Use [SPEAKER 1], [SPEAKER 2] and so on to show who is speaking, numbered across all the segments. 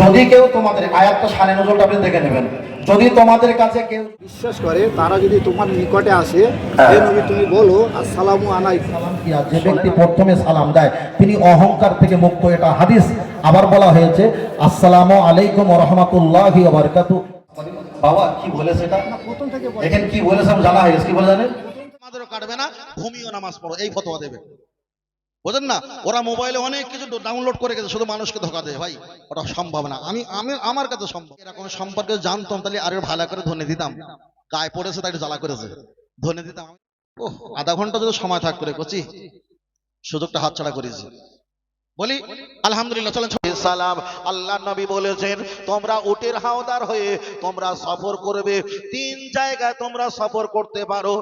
[SPEAKER 1] যদি কেউ তোমাদের আয়াতটা শানে নজরটা আপনি দেখে নেবেন, যদি তোমাদের কাছে কেউ
[SPEAKER 2] বিশ্বাস করে তারা যদি তোমার নিকটে আসে, হে নবী তুমি বলো আসসালামু আলাইকুম।
[SPEAKER 1] যে ব্যক্তি প্রথমে সালাম দেয় তিনি অহংকার থেকে মুক্ত, এটা হাদিস। আবার বলা হয়েছে আসসালামু আলাইকুম ওয়া রাহমাতুল্লাহি ওয়া বারাকাতুহু। বাবা কি বলেছে এটা?
[SPEAKER 2] প্রথম থেকে
[SPEAKER 1] এখানে কি বলেছে আমি জানা হয়ে গেছে, কি বলে জানেন?
[SPEAKER 3] আমাদেরও কাটবে না, ঘুমিও নামাজ পড়ো, এই ফতোয়া দেবে। বোঝেন না, ওরা মোবাইলে অনেক কিছু ডাউনলোড করে গেছে, শুধু মানুষকে ধোকা দেয়। ভাই ওটা সম্ভব না। আমি আমি আমার কাছে সম্ভব। এরকম সম্পর্কে জানতাম তাহলে আরো ভালো করে ধনে দিতাম। গায়ে পড়েছে তাই জ্বালা করেছে, ধনে দিতাম। ওহ, আধা ঘন্টা যদি সময় থাকতো রে কচি, সুযোগটা হাতছাড়া করেছি। বলি আলহামদুলিল্লাহ, চলেন সালাম। আল্লাহ নবী বলেছেন তোমরা উটের হাওদার হয়ে তোমরা সফর করবে, তিন জায়গায় তোমরা সফর করতে পারো।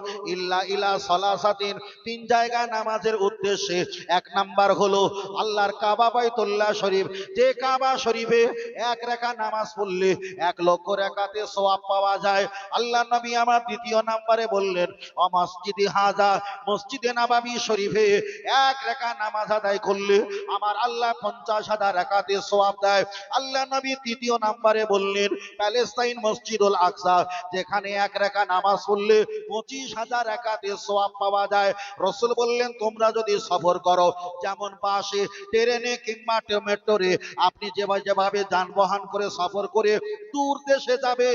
[SPEAKER 3] ইলা সালাসাতিন, তিন জায়গায় নামাজের উদ্দেশ্যে। এক নাম্বার হলো আল্লাহর কাবা বাইতুল্লাহ শরীফ, যে কাবা শরীফে এক রাকাত নামাজ পড়লে 1,00,000 রাকাতে সওয়াব পাওয়া যায়। আল্লাহ নবী আমার দ্বিতীয় নাম্বারে বললেন ও মসজিদে হাজা, মসজিদে নববী শরীফে এক রাকাত নামাজ আদায় করলে আমার আল্লাহ 50,000 রাকাতে সওয়াব দেয়। আল্লাহ নবী তৃতীয় নাম্বারে বললেন প্যালেস্তাইন মসজিদুল আকসা, যেখানে এক রাকাত নামাজ পড়লে 25,000 রাকাতে সওয়াব পাওয়া যায়। রাসূল বললেন তোমরা যদি সফর করো, যেমন বাসে, ট্রেনে কিংবা মেট্রোরে, আপনি যেভাবে যানবাহন করে সফর করে দূর দেশে যাবে,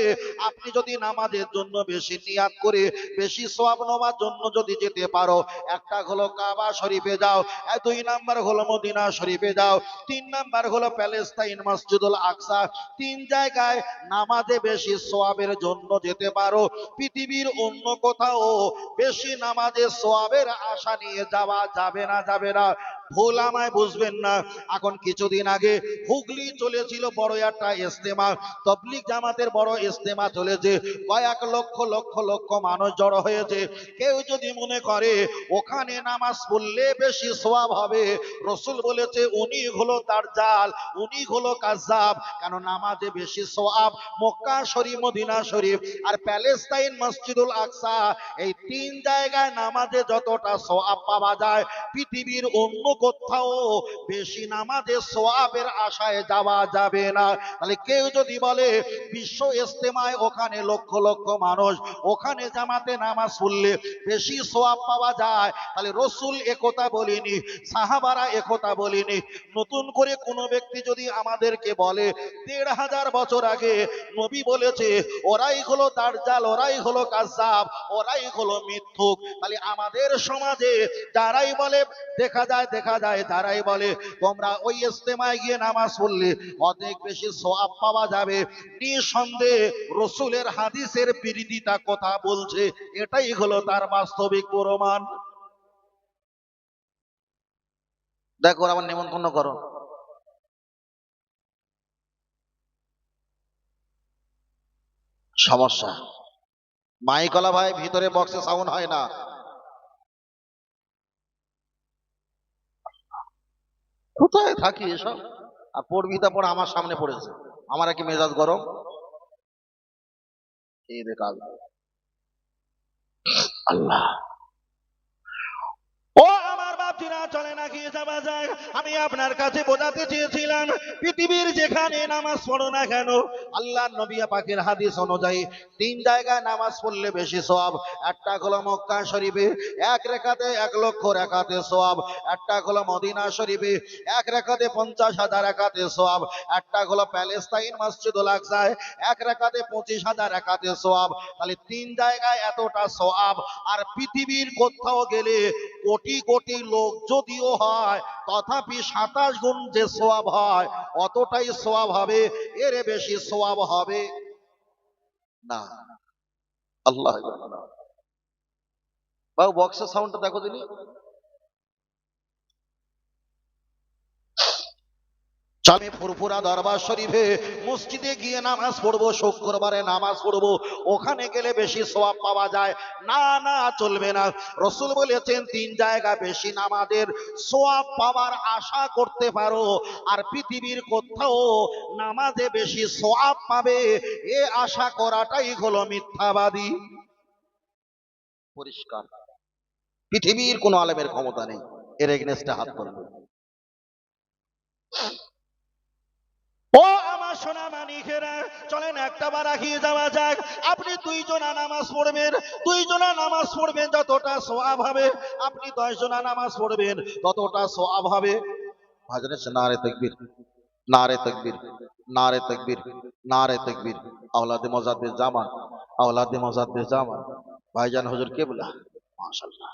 [SPEAKER 3] আপনি যদি নামাজের জন্য বেশি নিয়াত করে বেশি সওয়াব নেওয়ার জন্য যদি যেতে পারো, একটা হলো কাবা শরীফে যাও, দুই নাম্বার হলো মদিনা শরীফে যাও, তিন নাম্বার হলো প্যালেস্তাইন মসজিদুল আকসা। তিন জায়গায় নামাজে বেশি সওয়াবের জন্য যেতে পারো। পৃথিবীর অন্য কোথাও বেশি নামাজে সওয়াবের আশা নিয়ে যাওয়া যাবে না, যাবে না। ভুল আমায় বুঝবেন না। এখন কিছুদিন আগে হুগলি চলেছিল বড় একটা ইজতেমা, তাবলীগ জামাতের বড় ইজতেমা চলেছে, কয়েক লক্ষ লক্ষ লক্ষ মানুষ জড়ো হয়েছে। কেউ যদি মনে করে ওখানে নামাজ পড়লে বেশি সওয়াব হবে, রাসূল বলেছে উনি হলো দাজ্জাল, উনি হলো কাযযাব। কেন নামাজে বেশি সওয়াব মক্কা শরীফ, মদিনা শরীফ আর প্যালেস্তাইন মসজিদুল আকসা, এই তিন জায়গায় নামাজে যতটা সওয়াব পাওয়া যায় পৃথিবীর অন্য কোথাও বেশি নামাজে সওয়াবের আশায় যাওয়া যাবে না। তাহলে কেউ যদি বলে বিশ্ব ইজতেমায় ওখানে লক্ষ লক্ষ মানুষ, ওখানে জামাতে নামাজ পড়লে বেশি সওয়াব পাওয়া যায়, তাহলে রাসূল একথা বলেনি, সাহাবারা একথা বলেনি। নতুন করে কোনো ব্যক্তি যদি আমাদেরকে বলে 1,500 বছর আগে নবী বলেছে ওরাই হলো দাজ্জাল, ওরাই হলো কাযযাব, ওরাই হলো মিথ্যুক, তাহলে আমাদের সমাজে যারাই বলে দেখা যায় যারাই বলে তোমরা ওই ইজতেমায় গিয়ে নামাজ পড়লে অনেক বেশি সওয়াব পাওয়া যাবে, নিঃসন্দেহে রাসূলের হাদিসের বিরোধিতা কথা বলছে, এটাই হলো তার বাস্তবিক প্রমাণ। দেখো আমার নিমন্ত্রণ করো। সমস্যা মাইকলা ভাই, ভিতরে বক্সে সাউন্ড হয় না। কোথায় থাকি এসব? আর পড়বি তা পড়, আমার সামনে পড়েছে, আমার কি মেজাজ গরম? এই দেখ আল্লাহ। ও আমার বাপজিরা, চলে না গিয়ে যাওয়া যায়। আমি আপনার কাছে বোঝাতে চেয়েছিলাম পৃথিবীর যেখানে নামাজ পড়ো না কেন, আল্লাহ নবী পাকের হাদিস অনুযায়ী তিন জায়গায় নামাজ পড়লে বেশি সওয়াব। একটা হলো মক্কা শরীফে এক রাকাতে 1,00,000 রাকাতে সওয়াব, একটা হলো মদিনা শরীফে এক রাকাতে 50,000 রাকাতে সওয়াব, একটা হলো প্যালেস্তাইন মসজিদুল আকসায় এক রাকাতে 25,000 রাকাতে সওয়াব। তাহলে তিন জায়গায় এতটা সওয়াব। আর পৃথিবীর কোথাও গেলে কোটি কোটি লোক যদিও হয়, তথাপি 27 গুণ যে সওয়াব হয় অতটাই সওয়াব হবে, এর বেশি সওয়াব হবে না। আল্লাহ বাবু বক্সের সাউন্ডটা দেখো দিনি। আমি ফুরফুরা দরবার শরীফে মসজিদে গিয়ে নামাজ পড়বো, শুক্রবারে নামাজ পড়বো, ওখানে গেলে বেশি সওয়াব পাওয়া যায় না? না, চলবে না। রাসূল বলেছেন তিন জায়গা বেশি নামাজের সওয়াব পাওয়ার আশা করতে পারো, আর পৃথিবীর কোথাও নামাজে বেশি সওয়াব পাবে এ আশা করাটাই হলো মিথ্যাবাদী। পরিষ্কার, পৃথিবীর কোনো আলেমের ক্ষমতা নেই এর এগেইনস্টে হাত তুলবে।
[SPEAKER 4] সোনা মানিকেরা, চলেন একটা বার এগিয়ে যাওয়া যাক। আপনি দুইজনা নামাজ পড়বেন, দুইজনা নামাজ পড়বেন যতটা সওয়াব হবে, আপনি 10 জনা নামাজ পড়বেন ততটা সওয়াব হবে।
[SPEAKER 3] হাজরে নারে তাকবীর, নারে তাকবীর, নারে তাকবীর, নারে তাকবীর। আওলাদে মুজাদ্দিদ জামান, আওলাদে মুজাদ্দিদ জামান। ভাইজান হুজুর কেবলা, মাশাআল্লাহ।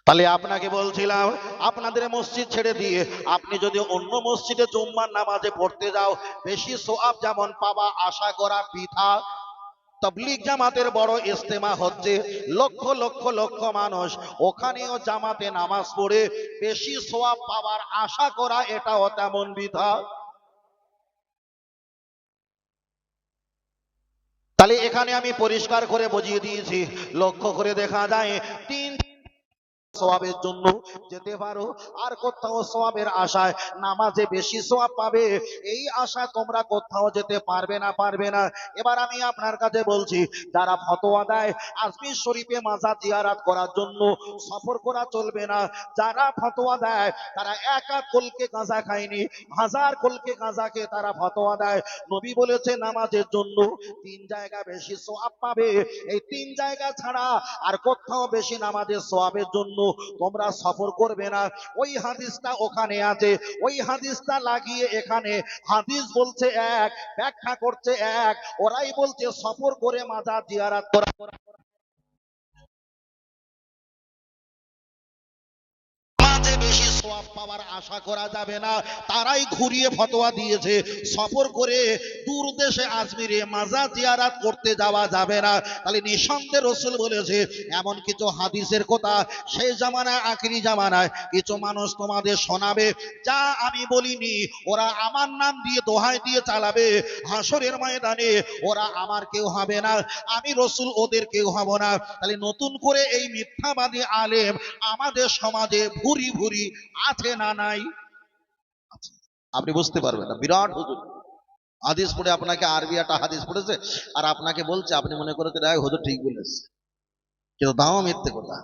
[SPEAKER 4] তাহলে আপনাকে বলছিলাম, আপনাদের মসজিদ ছেড়ে দিয়ে আপনি যদি অন্য মসজিদে জুম্মার নামাজে পড়তে যাও, বেশি সওয়াব যেমন পাবা আশা করা বৃথা। তাবলীগ জামাতের বড় ইজতেমা হচ্ছে, লক্ষ লক্ষ লক্ষ মানুষ ওখানেও জামাতে নামাজ পড়ে, বেশি সওয়াব পাওয়ার আশা করা এটাও তেমন বৃথা। তাহলে এখানে আমি পরিষ্কার করে বুঝিয়ে দিয়েছি, লক্ষ্য করে দেখা যায় তিন সওয়াবের জন্য যেতে পারো, আর কোথাও সওয়াবের আশায় নামাজে বেশি সওয়াব পাবে এই আশা তোমরা কোথাও যেতে পারবে না, পারবে না। এবার আমি আপনার কাছে বলছি, যারা ফতোয়া দেয় আজমির শরীফে মাজার জিয়ারত করার জন্য সফর করা চলবে না, যারা ফতোয়া দেয় তারা একা কলকে গাঁজা খায়নি, হাজার কলকে গাঁজাকে তারা ফতোয়া দেয়। নবী বলেছে নামাজের জন্য 3 জায়গা বেশি সওয়াব পাবে, এই 3 জায়গা ছাড়া আর কোথাও বেশি নামাজের সওয়াবের জন্য তোমরা সফর করবে না। ওই হাদিসটা ওখানে আছে, ওই হাদিসটা লাগিয়ে এখানে হাদিস বলছে এক, ব্যাখ্যা করছে এক, ওরাই বলছে সফর করে মাজার জিয়ারত করা। মাঝে বেশি সওয়াব পাওয়ার আশা করা যাবে না, তারাই ঘুরিয়ে ফতোয়া দিয়েছে সফর করে দূর দেশে আজমিরে মাজার জিয়ারত করতে যাওয়া যাবে না। তাহলে নিঃসন্দেহে রাসূল বলেছে এমন কিছু হাদিসের কথা সেই জামানায়, আখিরি জামানায় কিছু মানুষ তোমাদের শোনাবে যা আমি বলিনি, ওরা আমার নাম দিয়ে দোহাই দিয়ে চালাবে, হাসরের ময়দানে ওরা আমার কেউ হবে না, আমি রাসূল ওদের কেউ হব না। তাহলে নতুন করে এই মিথ্যাবাদী আলেম আমাদের সমাজে ভুরি ভুরি আছে না নাই?
[SPEAKER 3] আপনি বুঝতে পারবেন না, বিরাট হুজুর হাদিস পড়ে আপনাকে আরবি একটা হাদিস পড়েছে আর আপনাকে বলছে, আপনি মনে করেছেন হুজুর ঠিক বলেছে, কিন্তু দাও মিথ্যে কথা।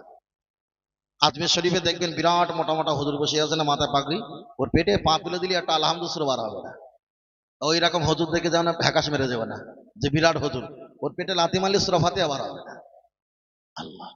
[SPEAKER 3] আজমির শরীফে দেখবেন বিরাট মোটা মোটা হুজুর বসে আছে না, মাথায় পাগড়ি, ওর পেটে পা তুলে দিলে একটা আলহামদুলিল্লাহ বার হবে না। ওই রকম হুজুর দেখে যাও না, ফ্যাকাশ মেরে যাবে না যে বিরাট হুজুর, ওর পেটে লাথি মারলে সূরা ফাতিহা বার হবে না। আল্লাহ।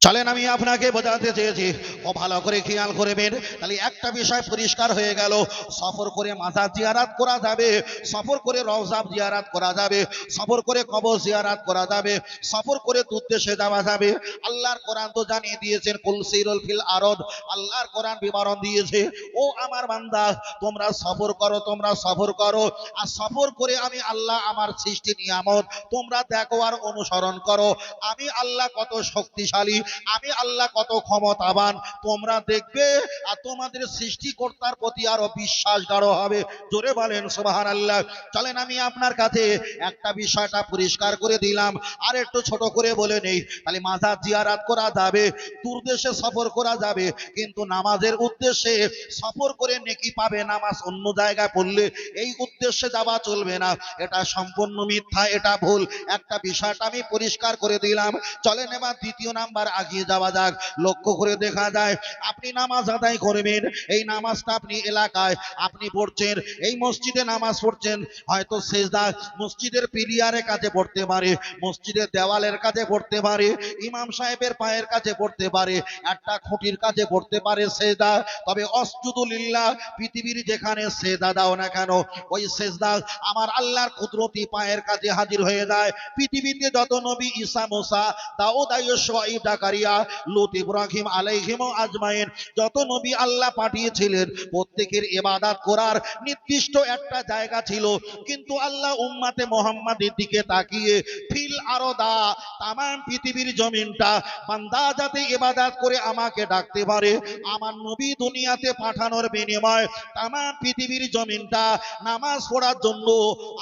[SPEAKER 4] চলেন আমি আপনাকে বোঝাতে চেয়েছি, ও ভালো করে খেয়াল করবেন। তাহলে একটা বিষয় পরিষ্কার হয়ে গেল, সফর করে মাজার জিয়ারত করা যাবে, সফর করে রওজা জিয়ারত করা যাবে, সফর করে কবর জিয়ারত করা যাবে, সফর করে দূর দেশে যাওয়া যাবে। আল্লাহর কোরআন তো জানিয়ে দিয়েছেন, কুল সিরুল ফিল আরদ, আল্লাহর কোরআন বিবরণ দিয়েছে, ও আমার বান্দা তোমরা সফর করো, তোমরা সফর করো, আর সফর করে আমি আল্লাহ আমার সৃষ্টি নিয়ামত তোমরা দেখো আর অনুসরণ করো, আমি আল্লাহ কত শক্তিশালী, আমি আল্লাহ কত ক্ষমতাবান তোমরা দেখবে, আর তোমাদের সৃষ্টিকর্তার প্রতি আরো বিশ্বাস গাঢ় হবে। জোরে বলেন সুবহানাল্লাহ। চলেন আমি আপনার কাছে একটা বিষয়টা পরিষ্কার করে দিলাম, আর একটু ছোট করে বলে নেই। তাহলে মাজার জিয়ারত করা যাবে, দূর দেশে সফর করা যাবে, কিন্তু নামাজের উদ্দেশ্যে সফর করে নেকি পাবে, নামাজ অন্য জায়গায় পড়লে এই উদ্দেশ্যে যাওয়া চলবে না, এটা সম্পূর্ণ মিথ্যা, এটা ভুল। একটা বিষয়টা আমি পরিষ্কার করে দিলাম। চলেন এবার দ্বিতীয় নাম্বার আগিয়ে যাওয়া যাক। লক্ষ্য করে দেখা যায় আপনি নামাজ আদায় করবেন, এই নামাজটা আপনি এলাকায় আপনি পড়ছেন, এই মসজিদে নামাজ পড়ছেন, হয়তো সেজদা মসজিদের পিলিয়ারের কাছে পড়তে পারে, মসজিদের দেওয়ালের কাছে পড়তে পারে, ইমাম সাহেবের পায়ের কাছে পড়তে পারে, একটা খুঁটির কাছে পড়তে পারে সেজদা। তবে আসজুদু লিল্লাহ, পৃথিবীর যেখানে সেজদা দাও না কেন, ওই সেজদা আমার আল্লাহর কুদরতি পায়ের কাছে হাজির হয়ে যায়। পৃথিবীতে যত নবী, ঈসা, মুসা, দাউদ, আইয়ুব, শুআয়ব, জাকারিয়া, লূত, ইব্রাহিম আলাইহিম আজমাইন, যত নবী আল্লাহ পাঠিয়েছিলেন প্রত্যেকের ইবাদত করার নির্দিষ্ট একটা জায়গা ছিল, কিন্তু আল্লাহ উম্মতে মুহাম্মাদের দিকে তাকিয়ে ফিল আরদা, তামাম পৃথিবীর জমিনটা বান্দা যাতে ইবাদত করে আমাকে ডাকতে পারে, আমার নবী দুনিয়াতে পাঠানোর বিনিময় তামাম পৃথিবীর জমিনটা নামাজ পড়ার জন্য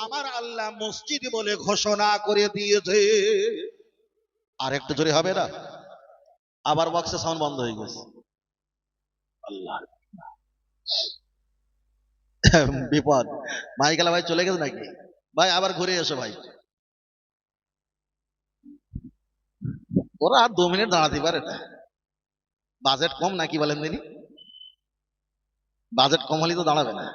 [SPEAKER 4] আমার আল্লাহ মসজিদ বলে ঘোষণা করে দিয়েছে।
[SPEAKER 3] আর একটু জোরে হবে না? আবার বক্সে সাউন্ড বন্ধ হয়ে গেছে। আল্লাহ, বিপদ। মাইকেলা ভাই চলে গেছে নাকি? ভাই আবার ঘুরে এসো ভাই। ওরা আর 2 মিনিট দাঁড়াতে পারে না। বাজেট কম নাকি বলেন দিনি? বাজেট কম হলে তো দাঁড়াবে না।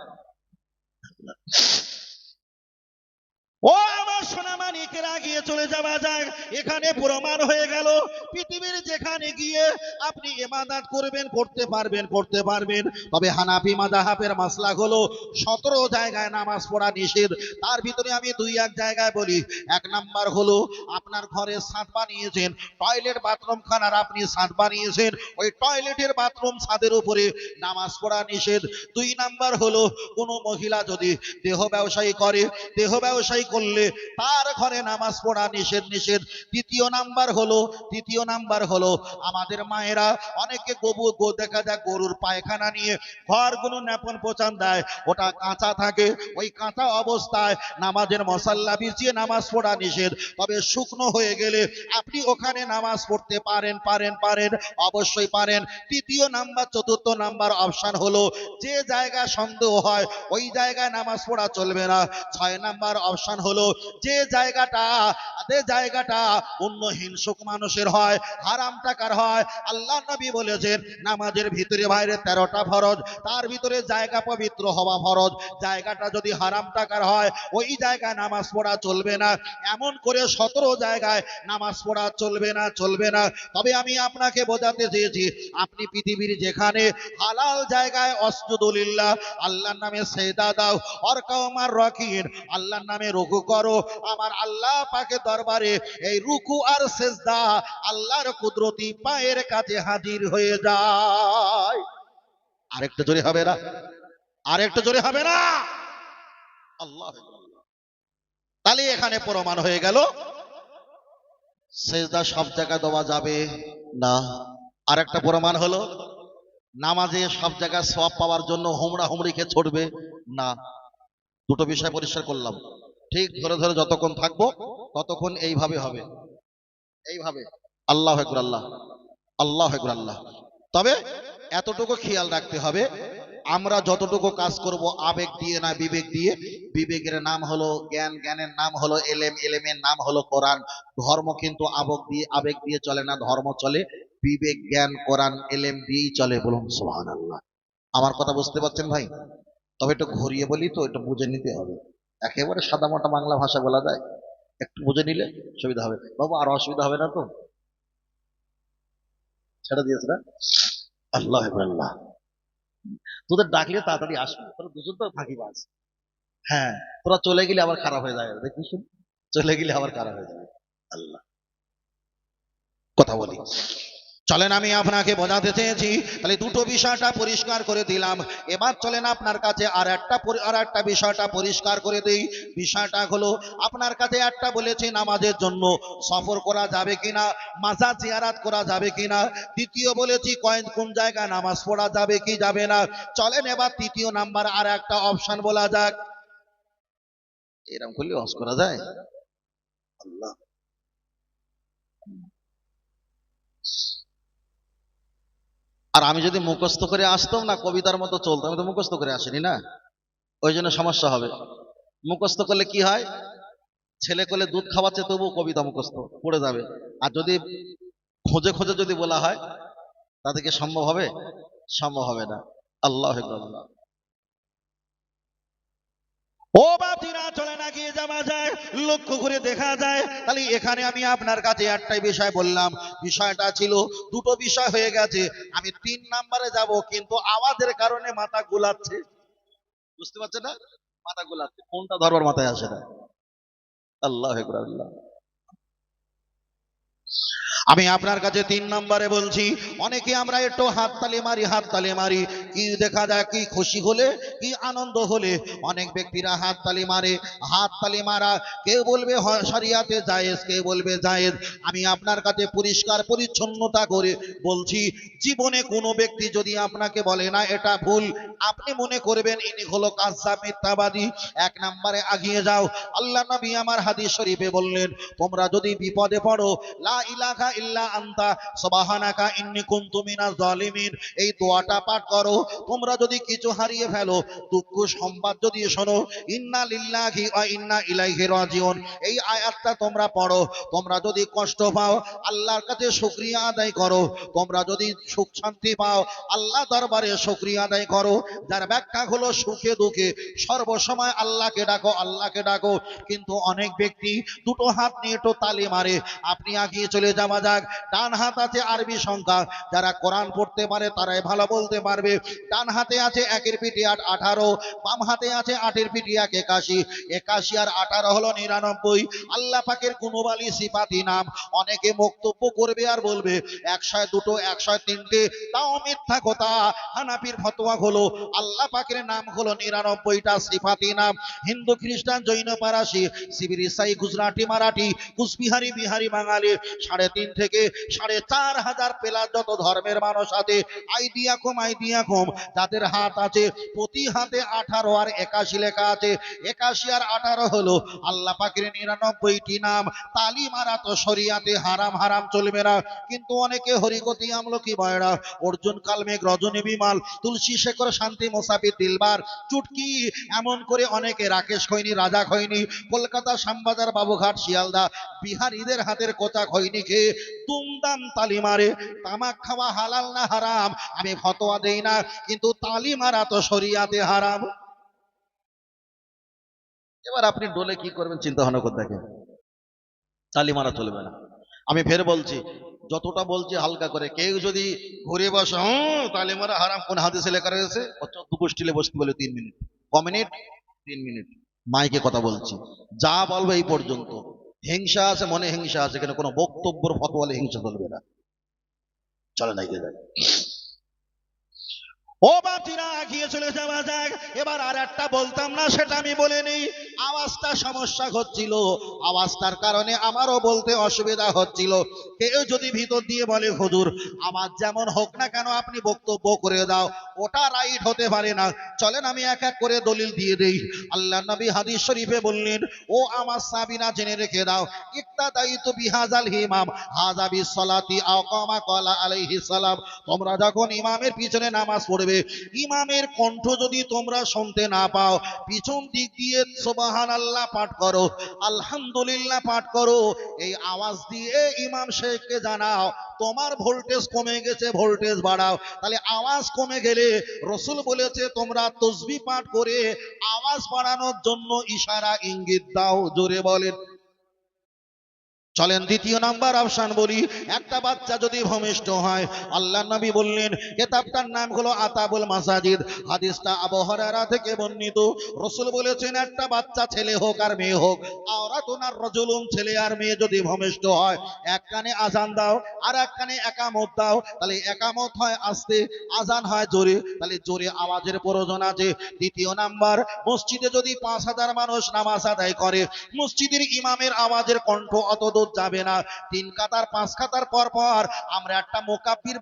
[SPEAKER 4] সোনামানিকেরা গিয়ে চলে যাওয়া যায়। এখানে প্রমাণ হয়ে গেল পৃথিবীর যেখানে গিয়ে আপনি ইবাদত করবেন, করতে পারবেন, তবে হানাফি মাযহাবের মাসলাক হলো 17 জায়গায় নামাজ পড়া নিষেধ। তার ভিতরে আমি 2-1 জায়গায় বলি। 1 নাম্বার হলো আপনার ঘরে ছাদ বানিয়েছেন, টয়লেট বাথরুম খানার আপনি ছাদ বানিয়েছেন, ওই টয়লেটের বাথরুম ছাদের উপরে নামাজ পড়া নিষেধ। 2 নাম্বার হলো কোনো মহিলা যদি দেহ ব্যবসায়ী করে, দেহ ব্যবসায়ী করলে তার ঘরে নামাজ পড়া নিষেধ। দ্বিতীয় নাম্বার হলো আমাদের মায়েরা অনেকে দেখা যায় গরুর পায়খানা নিয়ে ঘরগুলো নেপন পোচান দেয়, ওটা কাঁচা থাকে, ওই কাঁচা অবস্থায় নামাজের মশাল্লা বিছিয়ে নামাজ পড়া নিষেধ। তবে শুকনো হয়ে গেলে আপনি ওখানে নামাজ পড়তে পারেন, অবশ্যই পারেন। চতুর্থ নাম্বার অপশন হলো যে জায়গা সন্দেহ হয় ওই জায়গায় নামাজ পড়া চলবে না। 6 নাম্বার অপশন হলো যে জায়গাটা অন্য হিংসুক মানুষের হয়, হারাম টাকার হয়। আল্লাহ নবী বলেছেন নামাজের ভিতরে বাইরে 13টা ফরজ, তার ভিতরে জায়গা পবিত্র হওয়া ফরজ। জায়গাটা যদি হারাম টাকার হয় ওই জায়গায় নামাজ পড়া চলবে না। এমন করে 17 জায়গায় নামাজ পড়া চলবে না। তবে আমি আপনাকে বোঝাতে চেয়েছি আপনি পৃথিবীর যেখানে হালাল জায়গায় অসজুদুলিল্লাহ, আল্লাহর নামে সেজদা দাও, অরকাউমার রাকিন, আল্লাহর নামে রুকু করো। আমার আল্লাহ পাকের দরবারে এই রুকু আর সেজদা আল্লাহর কুদরতি পায়ের কাছে হাজির হয়ে যায়। আরেকটু জোরে হবে না? আল্লাহ। তাহলে এখানে প্রমাণ হয়ে গেল সেজদা সব জায়গায় দেওয়া যাবে না। আরেকটা প্রমাণ হলো নামাজে সব জায়গায় সওয়াব পাওয়ার জন্য হুমড়ি খেয়ে ছড়বে না। দুটো বিষয় পরিষ্কার করলাম। ঠিক ধরে যতক্ষণ থাকবো ততক্ষণ এইভাবে হবে, এইভাবে আল্লাহু আকবার, আল্লাহু আকবার। তবে এতটুকু খেয়াল রাখতে হবে আমরা যতটুকু কাজ করব আবেগ দিয়ে না বিবেক দিয়ে। বিবেকের নাম হলো জ্ঞান, জ্ঞানের নাম হলো এলেম, এলেমের নাম হলো কোরআন। ধর্ম কিন্তু আবেগ দিয়ে চলে না, ধর্ম চলে বিবেক, জ্ঞান, কোরআন, এলেম দিয়েই চলে। বলুন সুবহানাল্লাহ। আমার কথা বুঝতে পারছেন ভাই? তবে একটু ঘুরিয়ে বলি তো, একটু বুঝে নিতে হবে। একেবারে সাদামাটা বাংলা ভাষা বলা যায়, একটু বুঝে নিলে সুবিধা হবে। বাবু আর অসুবিধা হবে না তো? ছেড়ে দিয়েছে না? আল্লাহ আল্লাহ। তোদের ডাকলে তাড়াতাড়ি আসবে, তোরা দুজন তো ফাঁকিবাজ। হ্যাঁ, তোরা চলে গেলে আবার খারাপ হয়ে যাবে, দেখিস চলে গেলে আবার খারাপ হয়ে যাবে। আল্লাহ কথা বলি। চলেন আমি আপনাকে বোঝাতে চেয়েছি, তাহলে দুটো বিষয়টা পরিষ্কার করে দিলাম। এবার চলেন আপনার কাছে আর একটা বিষয়টা পরিষ্কার করে দেই। বিষয়টা হলো আপনার কাছে একটা বলেছি নামাজের জন্য সফর করা যাবে কিনা, মাজার জিয়ারাত করা যাবে কিনা। দ্বিতীয় বলেছি কোন জায়গায় নামাজ পড়া যাবে কি যাবে না। চলেন এবার তৃতীয় নাম্বার আর একটা অপশন বলা যাক। এরকম করলে হজ করা যায়? আল্লাহ। আর আমি যদি মুখস্থ করে আসতাম না, কবিতার মতো চলতো। আমি তো মুখস্থ করে আসিনি না, ওই জন্য সমস্যা হবে। মুখস্থ করলে কি হয়, ছেলে কোলে দুধ খাওয়াচ্ছে তবু কবিতা মুখস্থ পড়ে যাবে। আর যদি খোঁজে যদি বলা হয় তাদেরকে সম্ভব হবে না। আল্লাহ আকবার। ও বাতিরা চলে না গিয়ে যাওয়া যায়, লক্ষ্য করে দেখা যায়। তাহলে এখানে আমি আপনার কাছে একটাই বিষয় বললাম, বিষয়টা ছিল দুটো বিষয় হয়ে গেছে। আমি 3 নাম্বারে যাব, কিন্তু আওয়াজের কারণে মাথা গুলাচ্ছে। বুঝতে পারছেন না? মাথা গুলাচ্ছে, কোনটা ধরবার মাথায় আসে না। আল্লাহ আকবার। আমি আপনার কাছে 3 নম্বরে বলছি। অনেকে আমরা একটু হাততালি মারি, কি দেখা যায়, কি খুশি হলে, কি আনন্দ হলে অনেক ব্যক্তিরা হাততালি মারে। হাততালি মারা কেউ বলবে শরিয়াতে জায়েজ, কেউ বলবে জায়েজ। আমি আপনার কাছে পরিষ্কার পরিচ্ছন্নতা করে বলছি, জীবনে কোনো ব্যক্তি যদি আপনাকে বলে না এটা ভুল, আপনি মনে করবেন ইনি হলো কাযযাব, মিথ্যাবাদী। 1 নম্বরে আগিয়ে যাও। আল্লাহ নবী আমার হাদিস শরীফে বললেন, তোমরা যদি বিপদে পড়ো লা ইলাহা ইল্লা আনতা সুবহানাকা ইন্নী কুনতু মিনাজ জালিমিন, এই দোয়াটা পাঠ করো। তোমরা যদি কিছু হারিয়ে ফেলো, দুঃখ সংবাদ যদি শোনো, ইন্না লিল্লাহি ওয়া ইন্না ইলাইহি রাজিউন, এই আয়াতটা তোমরা পড়ো। তোমরা যদি কষ্ট পাও, আল্লাহর কাছে শুকরিয়া আদায় করো। তোমরা যদি সুখ শান্তি পাও, আল্লাহ দরবারে শুকরিয়া আদায় করো। যার ব্যাখ্যা হলো সুখে দুঃখে সর্বসময় আল্লাহকে ডাকো, আল্লাহকে ডাকো। কিন্তু অনেক ব্যক্তি দুটো হাত নিয়ে তো তালি মারে। আপনি আগিয়ে চলে যাওয়া যাক। ডান হাত আছে আরবি সংখ্যা, যারা কোরআন পড়তে পারে তারাই ভালো বলতে পারবে। ডান হাতে আছে 1 পিঠে 8 18, বাম হাতে আছে 8 পিঠে 1 81, 81 আর 18 হলো 99। আল্লাহ পাকের গুণবালী সিফাতি নাম। অনেকে বক্তব্য করবে আর বলবে 102, 103, তাও মিথ্যা কথা। হানাফির ফতোয়া হলো আল্লাহ পাকের নাম হলো 99টা সিফাতি নাম। হিন্দু, খ্রিস্টান, জৈন, পারাসি, শিবির, ইসাই, গুজরাটি, মারাঠি, কুচবিহারি, বিহারি, বাঙালি 3.5 থেকে 4,500 প্লাস যত ধর্মের মানুষ আছে, আইডিয়া কম যাদের হাত আছে, প্রতি হাতে 18 আর 81 লেখা আছে। 81 আর 18 হলো আল্লাহ পাকের 99টি নাম। তালি মারা তো শরিয়াতে হারাম, হারাম চলবে না। কিন্তু অনেকে হরিকতি, আমলকি, বয়রা, অর্জুন, কালমেঘ, রজনী, বিমাল, তুলসী, শেখর, শান্তি, মোসাফির, দিলবার, চুটকি, এমন করে অনেকে রাকেশ খৈনি, রাজা খৈনি, কলকাতা, শ্যামবাজার, বাবুঘাট, শিয়ালদা, বিহারীদের হাতের কোচা খৈনি খেয়ে তুমদাম তালি মারে। তামাক খাওয়া হালাল না হারাম আমি ফতোয়া দেই না, কিন্তু তালি মারা তো শরিয়াতে হারাম। এবার আপনি ডোলে কি করবেন চিন্তা ভাবনা করে দেখেন। তালি মারা চলবে না। আমি ফের বলছি, যতটা বলছি হালকা করে। কেউ যদি ঘুরে বসে তালি মারা হারাম, কোন হাদিসে লেখা রয়েছে? দুপুর স্টিলে বসতে বলে 3 মিনিট, ক মিনিট? 3 মিনিট। মাইকে কথা বলছি, যা বলবো এই পর্যন্ত। হিংসা আছে, মনে হিংসা আছে, কেন কোনো বক্তব্যের ফতোয়ালে হিংসা চলবে না। চলে না গিয়ে যাক। ও বাতিরা, এগিয়ে চলে যাওয়া যাক। এবার আর একটা বলতাম না, সেটা আমি বলে নেই। আওয়াজটা সমস্যা হচ্ছিল, আওয়াজটার কারণে আমারও বলতে অসুবিধা হচ্ছিল। কেউ যদি ভিতর দিয়ে বলে হুজুর আওয়াজ যেমন হোক না কেন আপনি বক্তব্য করে দাও, ওটা রাইট হতে পারে না। চলেন আমি এক এক করে দলিল দিয়ে দেই। আল্লাহ নবী হাদিস শরীফে বললেন, ও আমার সাবিনা জেনে রেখে দাও, ইক্তাদাইতু বিহাজাল ইমাম হাযা বিসসালাতি আও কামা ক্বালা আলাইহিস সালাম। তোমরা যখন ইমামের পিছনে নামাজ পড়বে, ইমামের কণ্ঠ যদি তোমরা শুনতে না পাও, পিছন দিক দিয়ে সুবহানাল্লাহ পাঠ করো, আলহামদুলিল্লাহ পাঠ করো। এই আওয়াজ দিয়ে ইমাম সাহেবকে জানাও তোমার ভোল্টেজ কমে গেছে, ভোল্টেজ বাড়াও। তাহলে আওয়াজ কমে গেলে রাসূল বলেছে তোমরা তাসবিহ পাঠ করে আওয়াজ বাড়ানোর জন্য ইশারা ইঙ্গিত দাও। জোরে বলেন। চলেন দ্বিতীয় নাম্বার অপশন বলি। একটা বাচ্চা যদি ভূমিষ্ঠ হয়, আল্লাহ নবী বললেন, কিতাবটার নাম হলো আতাবুল মাসাজিদ। হাদিসটা আবু হুরায়রা থেকে বর্ণিত। রাসূল বলেছেন, একটা বাচ্চা ছেলে হোক আর মেয়ে হোক, আওরাতুন আর রাজুলুন, ছেলে আর মেয়ে যদি ভূমিষ্ঠ হয়, এক কানে আজান দাও আর এক কানে একামত দাও। তাহলে একামত হয় আস্তে, আজান হয় জোরে, তাহলে জোরে আওয়াজের প্রয়োজন আছে। দ্বিতীয় নাম্বার, মসজিদে যদি 5,000 মানুষ নামাজ আদায় করে, মসজিদের ইমামের আওয়াজের কণ্ঠ অত দূর যাবে না। 3 কাতার 5 কাতার পর পর আমরা একটা মুকাব্বির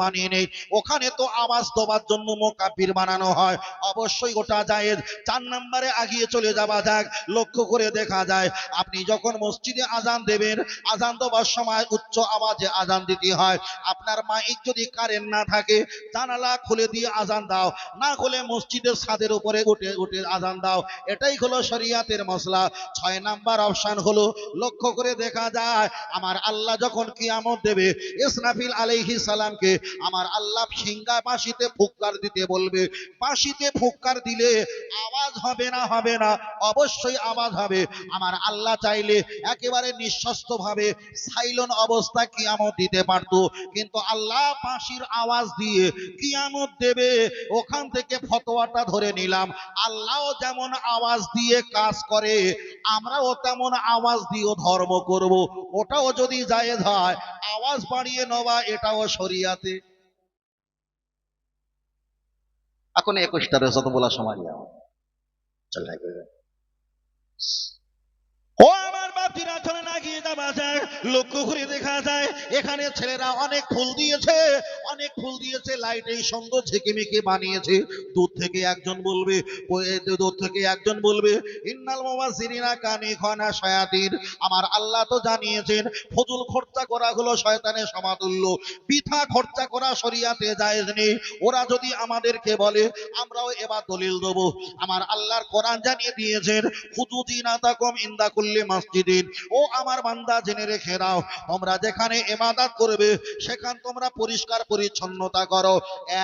[SPEAKER 4] বানিয়ে নেই। ওখানে তো আওয়াজ দেওয়ার জন্য মুকাব্বির বানানো হয়, অবশ্যই ওটা জায়েজ। 4 নম্বরে আগিয়ে চলে যাওয়া যাক। লক্ষ্য করে দেখা যায়, আপনি যখন মসজিদে আজান দেবেন, আজান দেওয়ার সময় উচ্চ আওয়াজে আজান দিতে হয়। আপনার মাইক যদি কারেন্ট না থাকে, জানালা খুলে দিয়ে আজান দাও, না হলে মসজিদের ছাদের উপরে উঠে আজান দাও। এটাই হলো শরিয়াতের মসলা। 6 নাম্বার অপশন হলো, লক্ষ্য করে দেখা যায় আমার আল্লাহ যখন কিয়ামত দেবে, ইসরাফিল আলাইহিস সালামকে আমার আল্লাহ সিংহা বাঁশিতে ফুৎকার দিতে বলবে। বাঁশিতে ফুৎকার দিলে আওয়াজ হবে না? হবে না, অবশ্যই আওয়াজ হবে। আমার আল্লাহ চাইলে একেবারে নিঃশস্ত ভাবে সাইলেন্ট অবস্থা কিয়ামত দিতে পারতো, কিন্তু আল্লাহ বাঁশির আওয়াজ দিয়ে কিয়ামত দেবে। ওখান থেকে ফতোয়াটা ধরে নিলাম, আল্লাহও যেমন আওয়াজ দিয়ে কাজ করে, আমরাও তেমন আওয়াজ দিয়ে ধর্ম করব। ওটাও যদি জায়েজ হয়, আওয়াজ বাড়িয়ে নেওয়া এটাও শরিয়াতে। এখন 21টা রেজত বলা সময় চল না। ও আমার বাতিরা, চলে না গিয়ে যাবা যায়, লক্ষ্য করে দেখা যায় এখানে ছেলেরা অনেক ফুল দিয়েছে, অনেক ফুল দিয়েছে, লাইট এই সুন্দর ঝিকিমিকি বানিয়েছে। দূর থেকে একজন বলবে, ইন্নাল মুবাসসিরিনা কানি খানা শায়াতিন, আমার আল্লাহ তো জানিয়েছেন ফজল খরচা করা হলো শয়তানের সমাতুল্য, বৃথা খরচা করা শরিয়াতে জায়েজ নেই। ওরা যদি আমাদেরকে বলে আমরাও এবার দলিল দেব, আমার আল্লাহর কোরআন জানিয়ে দিয়েছেন খুযু জিনাতাকুম ইনদা কুল্লি মসজিদিন, ও আমার বান্দা জেনে রেখে দাও, তোমরা যেখানে ইবাদত করবে সেখান তোমরা পরিষ্কার পরিচ্ছন্নতা করো।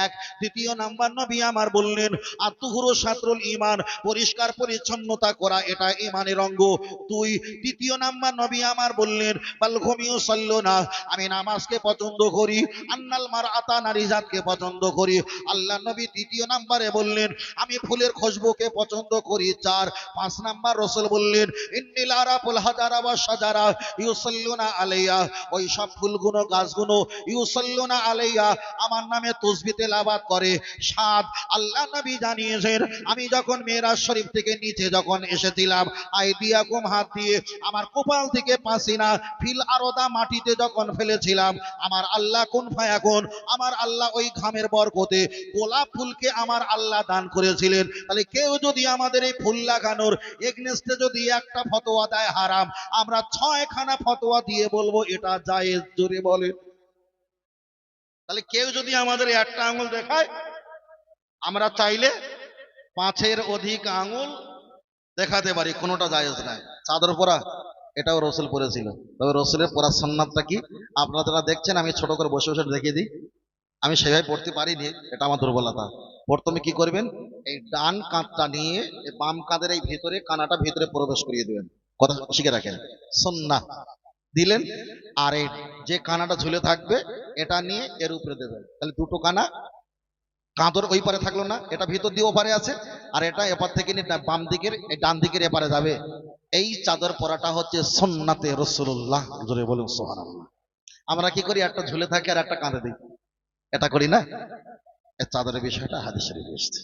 [SPEAKER 4] এক। দ্বিতীয় নাম্বার নবী আমার বললেন আত্তুহুরু শাতরুল ঈমান, পরিষ্কার পরিচ্ছন্নতা করা এটা ঈমানের অঙ্গ। দুই। তৃতীয় নাম্বার নবী আমার বললেন বাল ঘুমিও সাল্লো না, আমি নামাজকে পছন্দ করি, আন্নাল মারআতা, নারী জাতকে পছন্দ করি। আল্লাহ নবী তৃতীয় নাম্বারে বললেন আমি ফুলের খুশবুকে পছন্দ করি। চার। পাঁচ নাম্বার রাসূল বললেন ইন্নিল আরাফুল হাজারা ওয়া শাজারা ইউসাল্লুনা আলাইয়া, ওই সব ফুলগুলো গাছগুলো ইউসাল্লুনা আলাইয়া আমার নামে তাসবিহ তেলাওয়াত করে। সাত। আল্লাহ নবী জানিয়েছেন আমি যখন মেরাজ শরীফ থেকে নিচে যখন এসেছিলাম, আইদিয়াকুম, হাত দিয়ে আমার কপাল থেকে পাসিনা ফিল আরদা, মাটিতে যখন ফেলেছিলাম, আমার আল্লাহ কুন ফায়াকুন, আমার আল্লাহ ওই ঘামের বরকতে গোলাপ ফুলকে আমার আল্লাহ দান করেছিলেন। তাহলে কেউ যদি আমাদের এই ফুল লাগানোর এগনেস্টে যদি একটা ফতোয়া দেয় হারাম, আমরা 6খানা ফতোয়া দিয়ে বলবো এটা জায়েজ। জোরে বলে। তাহলে কেউ যদি আমাদের একটা আঙ্গুল দেখায়, আমরা চাইলে 5-এর অধিক আঙ্গুল দেখাতে পারি, কোনোটা জায়েজ নাই। চাদর পরা এটাও রসুল পরেছিল, তবে রসুলের পরার সুন্নাতটা কি আপনারা যারা দেখছেন, আমি ছোট করে বসে বসে দেখিয়ে দিই। আমি সেভাবে পড়তে পারিনি, এটা আমার দুর্বলতা। প্রথমে কি করবেন, এই ডান কাঁধটা নিয়ে এই বাম কাঁধের এই ভিতরে কানাটা ভিতরে প্রবেশ করিয়ে দেবেন, কথা শিখে রাখেন, সুন্নাহ দিলেন। আর এই যে কানাটা ঝুলে থাকবে এটা নিয়ে এর উপরে দেবেন, তাহলে দুটো কানা কাঁধর ওই পারে থাকলো না, এটা ভিতর দিয়ে ওপারে আছে, আর এটা এপার থেকে নিয়ে বাম দিকের এই ডান দিকের এপারে যাবে। এই চাদর পরাটা হচ্ছে সুন্নাতে রাসূলুল্লাহ। জোরে বলুন সুবহানাল্লাহ। আমরা কি করি, একটা ঝুলে থাকে আর একটা কাঁধে দিই, এটা করি না। এই চাদরের বিষয়টা হাদিস শরীফে এসেছে।